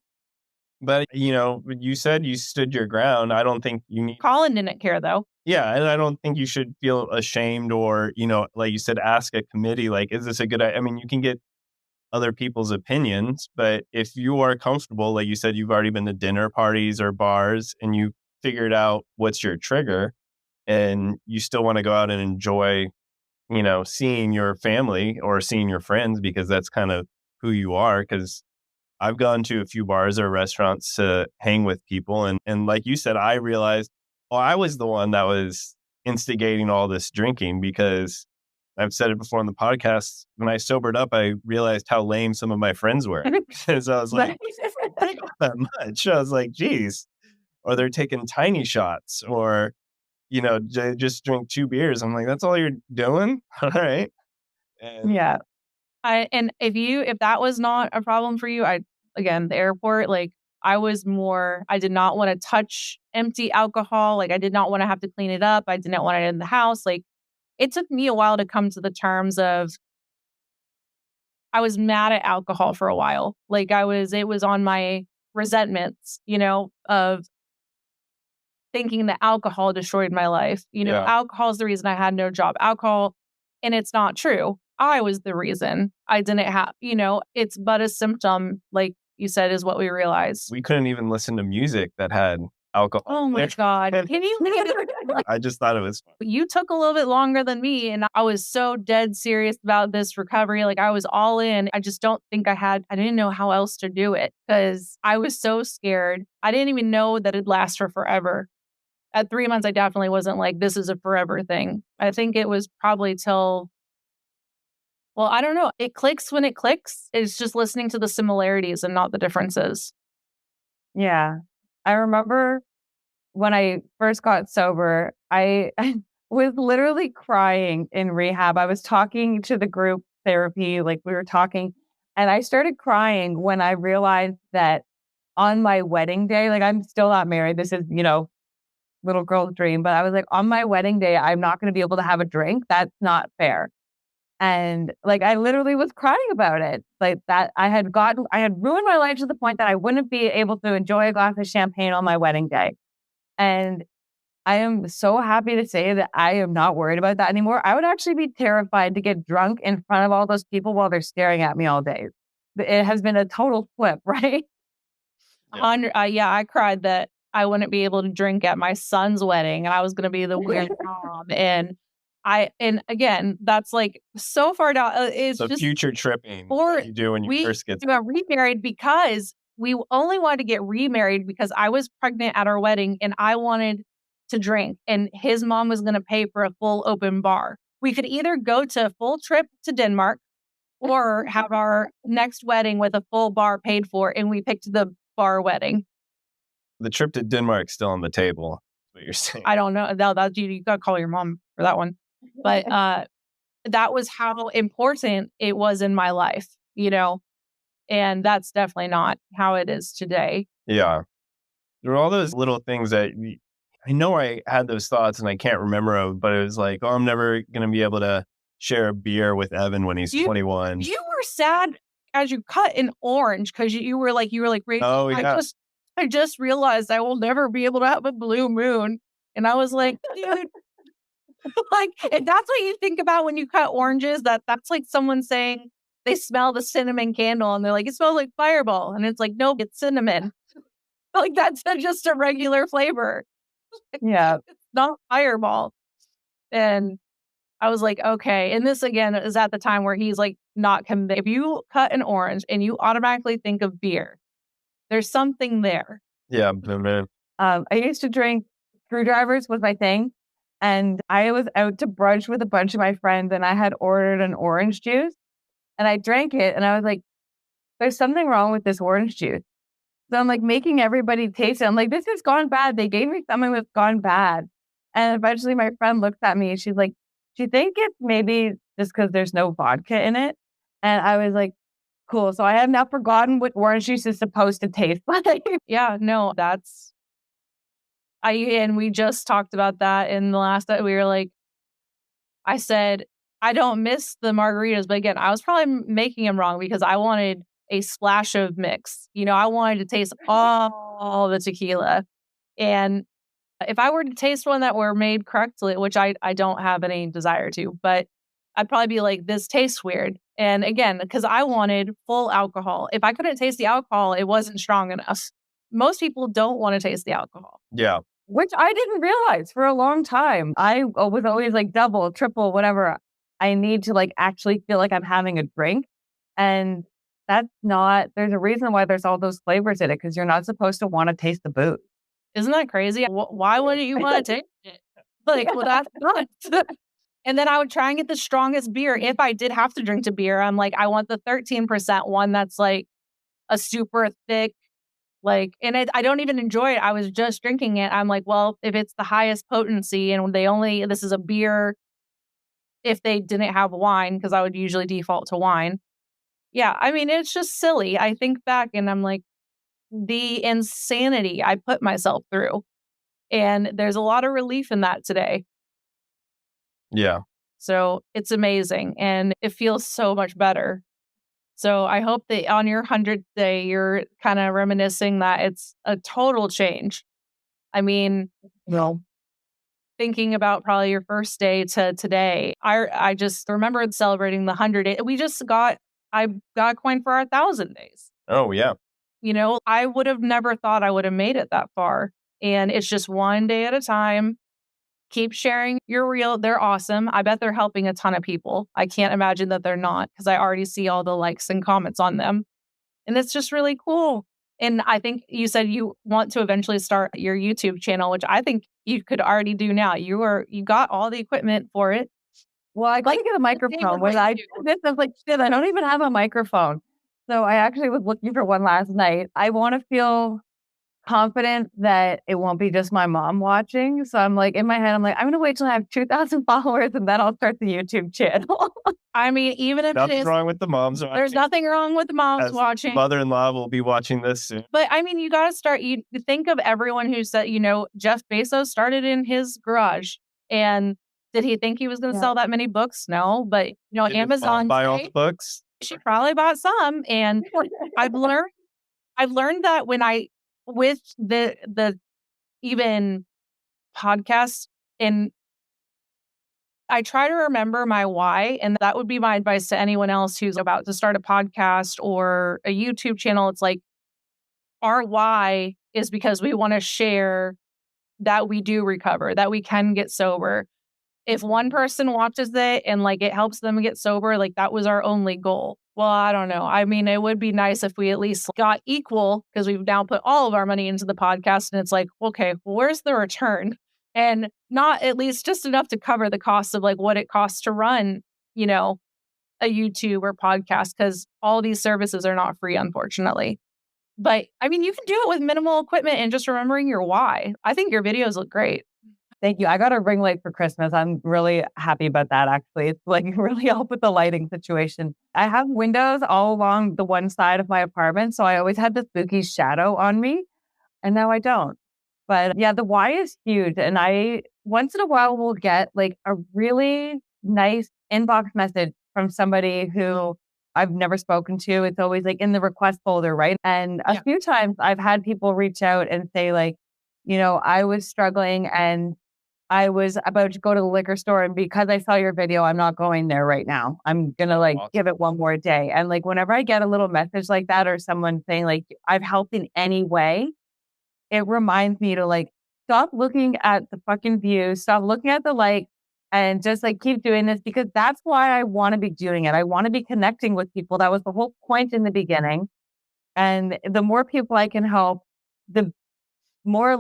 But, you said you stood your ground. I don't think you need. Colin didn't care though. Yeah, and I don't think you should feel ashamed or, like you said, ask a committee, like, is this a good idea? I mean, you can get other people's opinions, but if you are comfortable, like you said, you've already been to dinner parties or bars and you figured out what's your trigger, and you still want to go out and enjoy, seeing your family or seeing your friends, because that's kind of who you are. Because I've gone to a few bars or restaurants to hang with people. And like you said, I realized, oh, I was the one that was instigating all this drinking because I've said it before on the podcast. When I sobered up, I realized how lame some of my friends were because I was like, I don't that much. I was like, geez, or they're taking tiny shots or, just drink 2 beers. I'm like, that's all you're doing? All right. And Yeah. And if that was not a problem for you, again, the airport, like I did not want to touch empty alcohol. Like I did not want to have to clean it up. I did not want it in the house. Like it took me a while to come to the terms of I was mad at alcohol for a while. Like it was on my resentments, of thinking that alcohol destroyed my life. Yeah. Alcohol is the reason I had no job. Alcohol, and it's not true. I was the reason I didn't have, it's but a symptom, like you said, is what we realized. We couldn't even listen to music that had alcohol. Oh my God. Can you? I just thought it was fun. You took a little bit longer than me, and I was so dead serious about this recovery. Like I was all in. I just don't think I didn't know how else to do it because I was so scared. I didn't even know that it'd last for forever. At 3 months, I definitely wasn't like, this is a forever thing. I think it was probably well, I don't know. It clicks when it clicks. It's just listening to the similarities and not the differences. Yeah. I remember when I first got sober, I was literally crying in rehab. I was talking to the group therapy, like we were talking, and I started crying when I realized that on my wedding day, like I'm still not married. This is, little girl's dream, but I was like, on my wedding day, I'm not going to be able to have a drink. That's not fair. And like, I literally was crying about it. Like that I had ruined my life to the point that I wouldn't be able to enjoy a glass of champagne on my wedding day. And I am so happy to say that I am not worried about that anymore. I would actually be terrified to get drunk in front of all those people while they're staring at me all day. It has been a total flip, right? Yeah, I cried that I wouldn't be able to drink at my son's wedding and I was going to be the weird mom. And again, that's like so far down. It's the just future tripping that you do when you first get. We got remarried because we only wanted to get remarried because I was pregnant at our wedding and I wanted to drink and his mom was going to pay for a full open bar. We could either go to a full trip to Denmark or have our next wedding with a full bar paid for. And we picked the bar wedding. The trip to Denmark's still on the table. What you're saying? I don't know. No, you got to call your mom for that one. But that was how important it was in my life, and that's definitely not how it is today. Yeah. There were all those little things that I know I had those thoughts and I can't remember them, but it was like, oh, I'm never going to be able to share a beer with Evan when he's 21. You were sad as you cut an orange because you were like, oh, yeah. I just realized I will never be able to have a blue moon. And I was like, dude, like, if that's what you think about when you cut oranges, that's like someone saying they smell the cinnamon candle and they're like, it smells like Fireball. And it's like, no, it's cinnamon. Like, that's just a regular flavor. Yeah. It's not Fireball. And I was like, okay. And this again is at the time where he's like not convinced. If you cut an orange and you automatically think of beer, there's something there. Yeah, man. I used to drink screwdrivers was my thing. And I was out to brunch with a bunch of my friends and I had ordered an orange juice and I drank it and I was like, there's something wrong with this orange juice. So I'm like making everybody taste it. I'm like, this has gone bad. They gave me something that's gone bad. And eventually my friend looks at me and she's like, do you think it's maybe just because there's no vodka in it? And I was like, cool. So I have now forgotten what orange juice is supposed to taste like. Yeah, no, and we just talked about that in the last, we were like, I said, I don't miss the margaritas, but again, I was probably making them wrong because I wanted a splash of mix. I wanted to taste all the tequila. And if I were to taste one that were made correctly, which I don't have any desire to, but I'd probably be like, this tastes weird. And again, because I wanted full alcohol. If I couldn't taste the alcohol, it wasn't strong enough. Most people don't want to taste the alcohol. Yeah. Which I didn't realize for a long time. I was always like double, triple, whatever I need to like actually feel like I'm having a drink. And that's not, there's a reason why there's all those flavors in it, because you're not supposed to want to taste the booze. Isn't that crazy? Why wouldn't you want to taste it? Like, well, that's nuts. And then I would try and get the strongest beer. If I did have to drink a beer, I'm like, I want the 13% one that's like a super thick, like, and I don't even enjoy it. I was just drinking it. I'm like, well, if it's the highest potency and this is a beer, if they didn't have wine, because I would usually default to wine. Yeah, I mean, it's just silly. I think back and I'm like, the insanity I put myself through. And there's a lot of relief in that today. Yeah. So it's amazing and it feels so much better. So I hope that on your 100th day, you're kind of reminiscing that it's a total change. I mean, No. thinking about probably your first day to today, I just remember celebrating the 100 day. I got a coin for our 1,000 days. Oh, yeah. You know, I would have never thought I would have made it that far. And it's just one day at a time. Keep sharing your reel. They're awesome. I bet they're helping a ton of people. I can't imagine that they're not, because I already see all the likes and comments on them. And it's just really cool. And I think you said you want to eventually start your YouTube channel, which I think you could already do now. You got all the equipment for it. Well, I'd like to get a microphone. When I did this, I was like, shit, I don't even have a microphone. So I actually was looking for one last night. I want to feel confident that it won't be just my mom watching. So I'm like, in my head, I'm like, I'm going to wait till I have 2,000 followers and then I'll start the YouTube channel. I mean, even if Nothing wrong with the moms watching. There's nothing wrong with the moms watching. Mother-in-law will be watching this soon. But I mean, you got to start. You think of everyone who said, Jeff Bezos started in his garage. And did he think he was going to sell that many books? No. But, Did Amazon. buy all the books? She probably bought some. And I've learned that with the even podcasts, and I try to remember my why, and that would be my advice to anyone else who's about to start a podcast or a YouTube channel. It's like, our why is because we want to share that we do recover, that we can get sober. If one person watches it and like it helps them get sober, like that was our only goal. Well, I don't know. I mean, it would be nice if we at least got equal, because we've now put all of our money into the podcast and it's like, okay, well, where's the return? And not at least just enough to cover the cost of like what it costs to run, a YouTube or podcast, because all these services are not free, unfortunately. But I mean, you can do it with minimal equipment and just remembering your why. I think your videos look great. Thank you. I got a ring light for Christmas. I'm really happy about that, actually. It's like really helped with the lighting situation. I have windows all along the one side of my apartment, so I always had the spooky shadow on me, and now I don't. But yeah, the why is huge. And I, once in a while, will get like a really nice inbox message from somebody who I've never spoken to. It's always like in the request folder, right? And a few times I've had people reach out and say like, I was struggling and I was about to go to the liquor store, and because I saw your video, I'm not going there right now. I'm going to give it one more day. And like, whenever I get a little message like that, or someone saying like, I've helped in any way, it reminds me to like, stop looking at the fucking views, stop looking at the and just like keep doing this, because that's why I want to be doing it. I want to be connecting with people. That was the whole point in the beginning. And the more people I can help, the more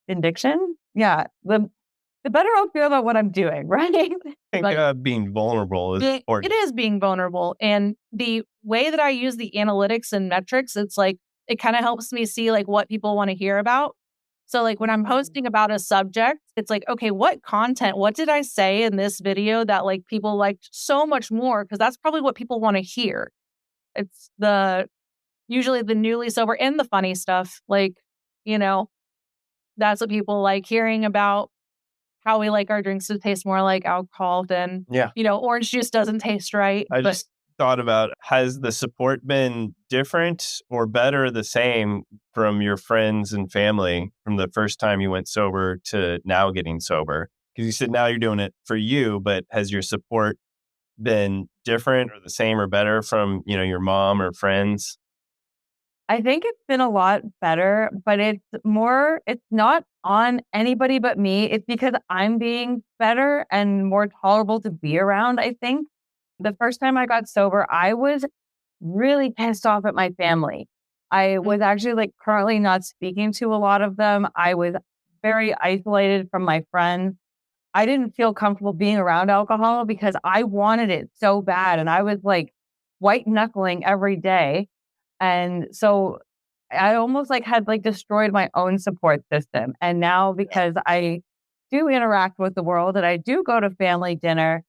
vindication. Yeah. The better I'll feel about what I'm doing, right? I think being vulnerable is important. It is being vulnerable. And the way that I use the analytics and metrics, it's like, it kind of helps me see like what people want to hear about. So like when I'm posting about a subject, it's like, okay, what did I say in this video that like people liked so much more? Because that's probably what people want to hear. It's usually the newly sober and the funny stuff. Like, that's what people like hearing about, how we like our drinks to taste more like alcohol than, orange juice doesn't taste right. Just thought about, has the support been different or better or the same from your friends and family from the first time you went sober to now getting sober? Because you said now you're doing it for you, but has your support been different or the same or better from, your mom or friends? I think it's been a lot better, but it's not on anybody but me. It's because I'm being better and more tolerable to be around, I think. The first time I got sober, I was really pissed off at my family. I was actually like currently not speaking to a lot of them. I was very isolated from my friends. I didn't feel comfortable being around alcohol because I wanted it so bad. And I was like white knuckling every day. And so I almost like had like destroyed my own support system. And now because I do interact with the world and I do go to family dinner,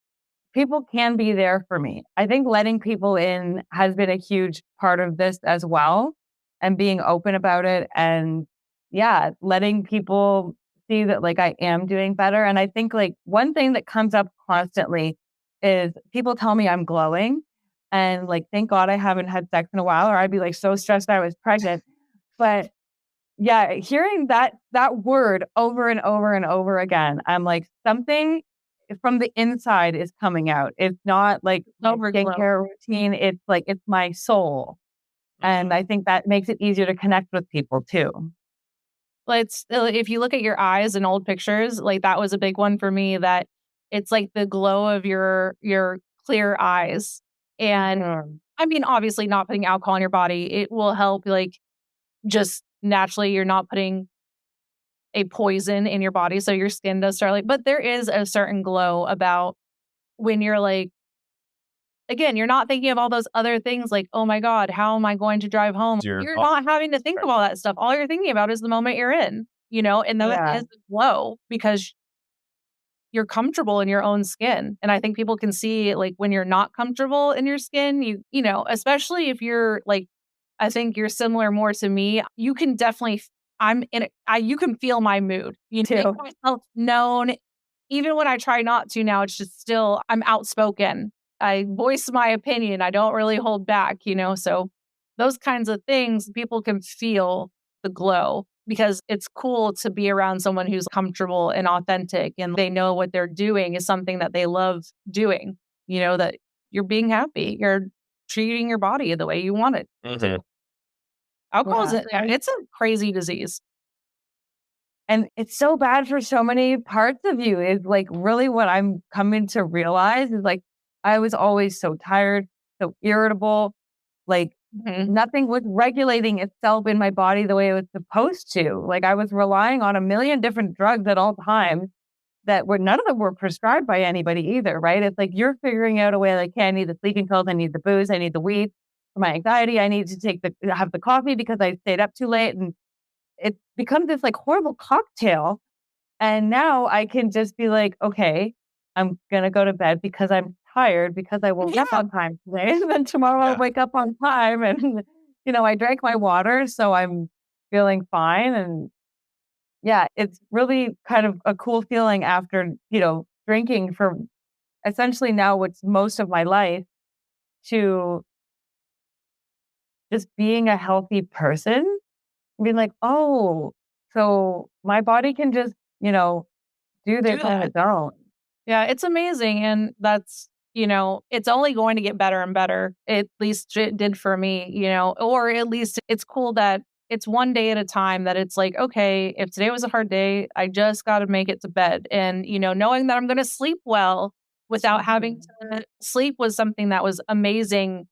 people can be there for me. I think letting people in has been a huge part of this as well, and being open about it, and yeah, letting people see that like I am doing better. And I think like one thing that comes up constantly is people tell me I'm glowing, and like thank God I haven't had sex in a while, or I'd be like so stressed I was pregnant. But yeah, hearing that word over and over and over again, I'm like, something from the inside is coming out. It's not like my skincare routine. It's like it's my soul. And I think that makes it easier to connect with people too. If you look at your eyes in old pictures, like that was a big one for me, that it's like the glow of your clear eyes. And I mean, obviously not putting alcohol in your body, it will help, like just naturally you're not putting a poison in your body. So your skin does start like, but there is a certain glow about when you're like, again, you're not thinking of all those other things like, oh my God, how am I going to drive home? You're not having to think of all that stuff. All you're thinking about is the moment you're in, and that is a glow because you're comfortable in your own skin. And I think people can see like when you're not comfortable in your skin, especially if you're like, I think you're similar more to me. You can definitely, I'm in it. You can feel my mood. Make myself known. Even when I try not to now, it's just still, I'm outspoken. I voice my opinion. I don't really hold back, so those kinds of things, people can feel the glow because it's cool to be around someone who's comfortable and authentic and they know what they're doing is something that they love doing, that you're being happy. You're treating your body the way you want it. Mm-hmm. Alcohol it's a crazy disease. And it's so bad for so many parts of you. Is like really what I'm coming to realize is like I was always so tired, so irritable, like nothing was regulating itself in my body the way it was supposed to. Like I was relying on a million different drugs at all times that were none of them were prescribed by anybody either, right? It's like you're figuring out a way like, okay, I need the sleeping pills, I need the booze, I need the weed for my anxiety, I need to have the coffee because I stayed up too late. And it becomes this like horrible cocktail. And now I can just be like, okay, I'm going to go to bed because I'm tired because I woke up on time today. And then tomorrow I'll wake up on time. And, I drank my water, so I'm feeling fine. And yeah, it's really kind of a cool feeling after, drinking for essentially now what's most of my life, to just being a healthy person. Be like, oh, so my body can just, do this on its own. Yeah, it's amazing. And that's, it's only going to get better and better. At least it did for me, or at least it's cool that it's one day at a time, that it's like, okay, if today was a hard day, I just got to make it to bed. And, knowing that I'm going to sleep well without having to sleep was something that was amazing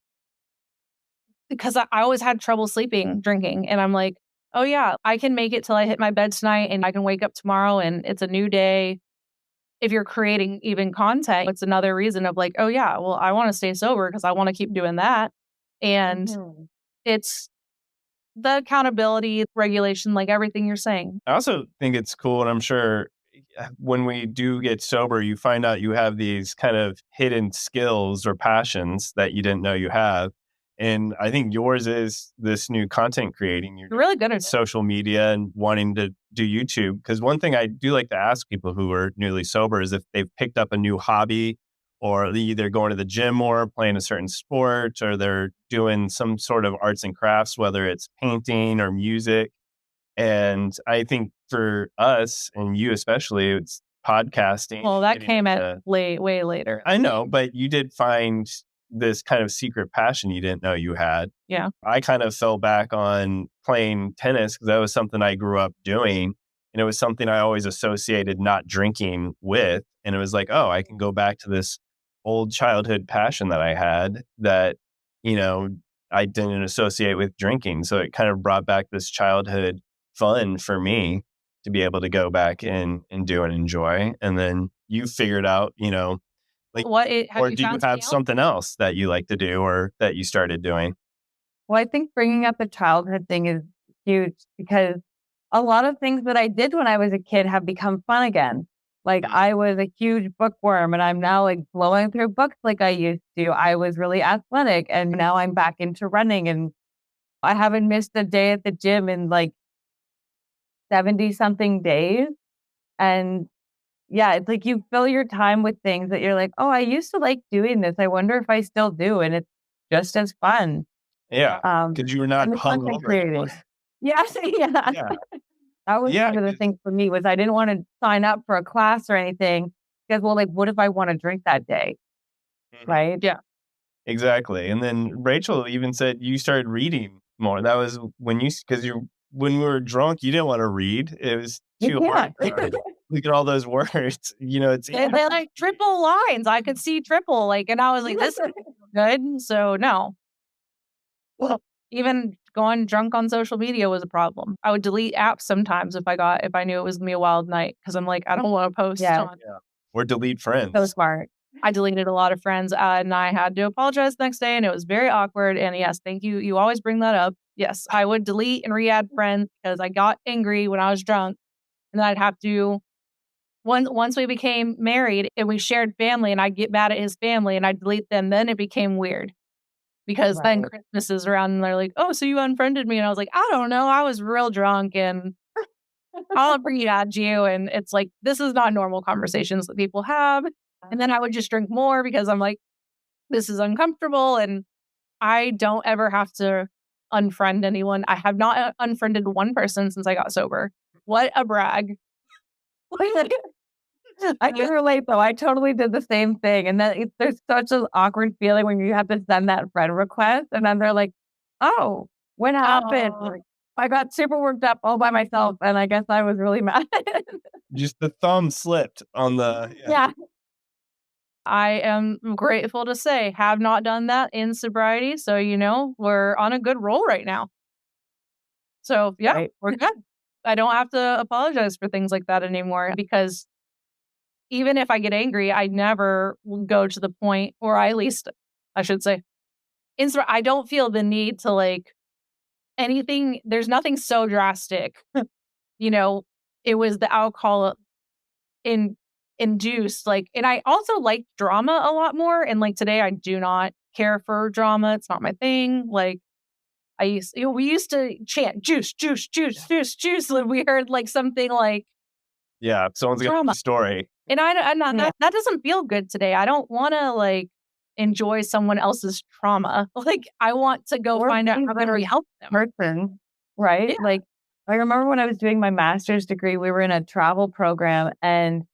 because I always had trouble sleeping drinking. And I'm like, oh yeah, I can make it till I hit my bed tonight and I can wake up tomorrow and it's a new day. If you're creating even content, it's another reason of like, oh yeah, well, I want to stay sober because I want to keep doing that. And it's the accountability, regulation, like everything you're saying. I also think it's cool, and I'm sure when we do get sober, you find out you have these kind of hidden skills or passions that you didn't know you have. And I think yours is this new content creating. You're really good at social media and wanting to do YouTube. Because one thing I do like to ask people who are newly sober is if they've picked up a new hobby, or either going to the gym more, playing a certain sport, or they're doing some sort of arts and crafts, whether it's painting or music. And I think for us, and you especially, it's podcasting. Well, that came at way later. I know, but you did find this kind of secret passion you didn't know you had. Yeah. I kind of fell back on playing tennis because that was something I grew up doing. And it was something I always associated not drinking with. And it was like, oh, I can go back to this old childhood passion that I had that, I didn't associate with drinking. So it kind of brought back this childhood fun for me to be able to go back and do and enjoy. And then you figured out, like, Have or you do you found have something else? something else that you like to do or that you started doing? Well, I think bringing up the childhood thing is huge because a lot of things that I did when I was a kid have become fun again. Like Mm. I was a huge bookworm and I'm now like blowing through books like I used to. I was really athletic and now I'm back into running and I haven't missed a day at the gym in like 70 something days. And yeah, it's like you fill your time with things that you're like, oh, I used to like doing this. I wonder if I still do. And it's just as fun. Yeah, Um, because you were not and the content hungover creating. anymore. Yeah, yeah. Yeah, That was yeah, one of the things for me was I didn't want to sign up for a class or anything because, well, like, what if I want to drink that day? mhm, Right? Yeah. exactly. And then Rachel even said you started reading more. That was when because when we were drunk, you didn't want to read. It was You too hard can't. to look at all those words. It's They like triple lines. I could see triple, like, and I was like, this is good. So no. Well, even going drunk on social media was a problem. I would delete apps sometimes if I knew it was gonna be a wild night because I'm like, I don't want to post Yeah, on. yeah, or delete so friends. smart. I deleted a lot of friends and I had to apologize the next day and it was very awkward. And yes, thank you. You always bring that up. Yes, I would delete and re-add friends because I got angry when I was drunk and then I'd have to once we became married and we shared family and I'd get mad at his family and I'd delete them, then it became weird. Because then Right. Christmas is around and they're like, "Oh, so you unfriended me?" And I was like, "I don't know. I was real drunk and I'll re-add you." And it's like, this is not normal conversations that people have. And then I would just drink more because I'm like, this is uncomfortable. And I don't ever have to unfriend anyone. I have not unfriended one person since I got sober. What a brag. I can relate though. I totally did the same thing. And then there's such an awkward feeling when you have to send that friend request. And then they're like, oh, what happened? Oh, Like, I got super worked up all by myself. And I guess I was really mad. Just the thumb slipped on the Yeah. I am grateful to say have not done that in sobriety. So, we're on a good roll right now. So, yeah, Right. we're good. I don't have to apologize for things like that anymore because even if I get angry, I never will go to the point, or at least I should say, I don't feel the need to like anything. There's nothing so drastic. you know, it was the alcohol in induced, like, and I also like drama a lot more. And like today, I do not care for drama. It's not my thing. Like we used to chant juice, juice, juice, juice, juice. When we heard like something like yeah. Someone's got drama. a story. And I'm not, that doesn't feel good today. I don't want to like enjoy someone else's trauma. Like I want to go Or find out things how that can are we help them. person, right? Yeah. Like I remember when I was doing my master's degree, we were in a travel program and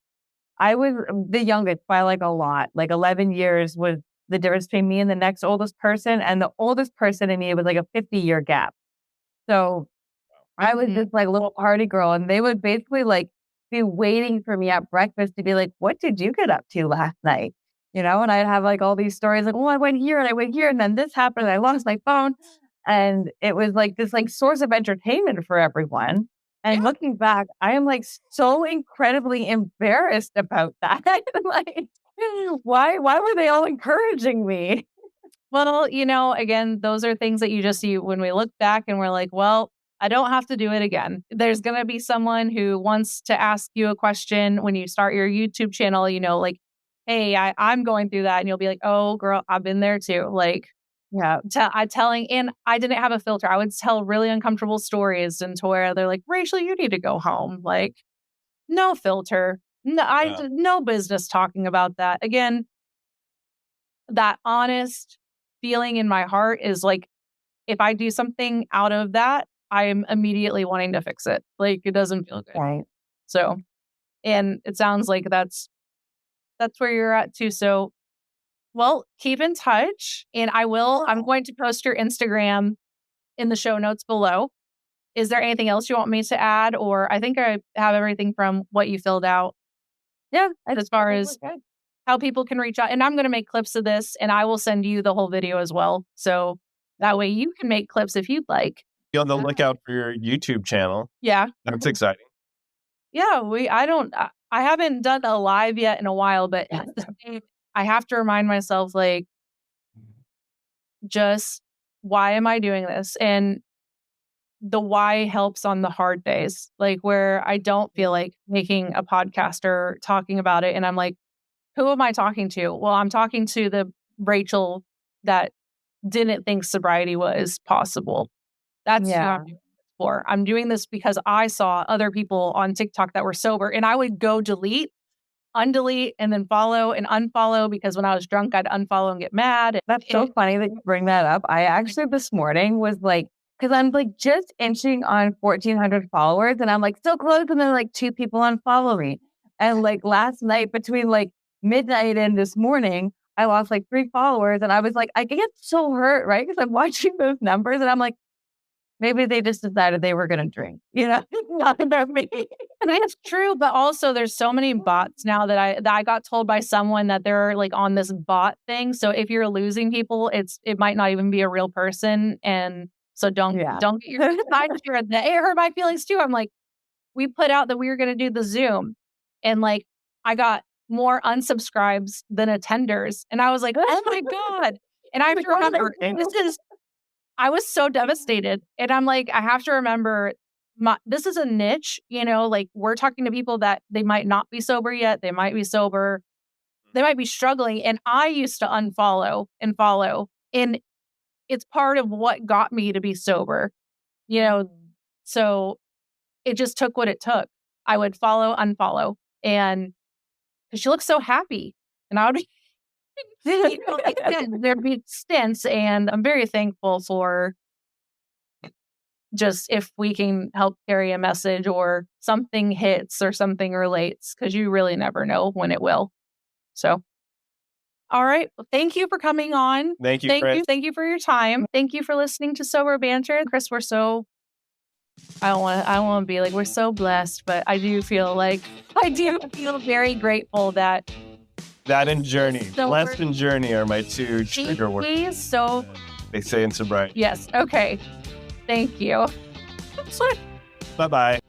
I was the youngest by like a lot. Like 11 years was the difference between me and the next oldest person. And the oldest person and me was like a 50-year gap. So I was Mhm. this like little party girl and they would basically like be waiting for me at breakfast to be like, what did you get up to last night? And I'd have like all these stories like, oh, I went here and I went here and then this happened and I lost my phone. And it was like this like source of entertainment for everyone. And Yeah. looking back, I am like so incredibly embarrassed about that. Like, why were they all encouraging me? Well, again, those are things that you just see when we look back and we're like, well, I don't have to do it again. There's going to be someone who wants to ask you a question when you start your YouTube channel, like, hey, I'm going through that. And you'll be like, oh, girl, I've been there too. Like, Yeah. and I didn't have a filter. I would tell really uncomfortable stories and to where they're like, Rachel, you need to go home. Like, no filter. No, Yeah. no business talking about that. Again, that honest feeling in my heart is like, if I do something out of that, I am immediately wanting to fix it. Like it doesn't feel good. Right. So, and it sounds like that's where you're at too. So, well, keep in touch and I'm going to post your Instagram in the show notes below. Is there anything else you want me to add? Or I think I have everything from what you filled out Yeah. as far as how people can reach out. And I'm going to make clips of this and I will send you the whole video as well. So That way you can make clips if you'd like. Be on the lookout for your YouTube channel. Yeah. That's exciting. Yeah, I haven't done a live yet in a while, but I have to remind myself, like, just why am I doing this? And the why helps on the hard days, like where I don't feel like making a podcast or talking about it. And I'm like, who am I talking to? Well, I'm talking to the Rachel that didn't think sobriety was possible. That's who I'm doing this for. I'm doing this because I saw other people on TikTok that were sober, and I would go delete, undelete, and then follow and unfollow, because when I was drunk, I'd unfollow and get mad. That's so funny that you bring that up. I actually this morning was like, because I'm like just inching on 1,400 followers, and I'm like so close, and then like 2 people unfollow me. And like last night, between like midnight and this morning, I lost like 3 followers, and I was like, I get so hurt, right? Because I'm watching those numbers, and I'm like, maybe they just decided they were going to drink, not about me. And it's true, but also there's so many bots now that I got told by someone that they're like on this bot thing. So if you're losing people, it might not even be a real person. And so don't get your side sure. It hurt my feelings too. I'm like, we put out that we were going to do the Zoom, and like I got more unsubscribes than attenders, and I was like, oh my God. And I have to remember, I was so devastated. And I'm like, I have to remember, this is a niche, like we're talking to people that they might not be sober yet. They might be sober. They might be struggling. And I used to unfollow and follow. And it's part of what got me to be sober, so it just took what it took. I would follow, unfollow. And because she looks so happy. And I would be, there'd be stints. And I'm very thankful for just if we can help carry a message or something hits or something relates, because you really never know when it will. So, all right. Well, thank you for coming on. Thank you, Krys. Thank you for your time. Thank you for listening to Sober Banter. Krys, I don't want to be like, we're so blessed, but I do feel very grateful that and journey. Blessed and journey are my 2 trigger words. So they say in sobriety. Yes. Okay. Thank you. Bye-bye.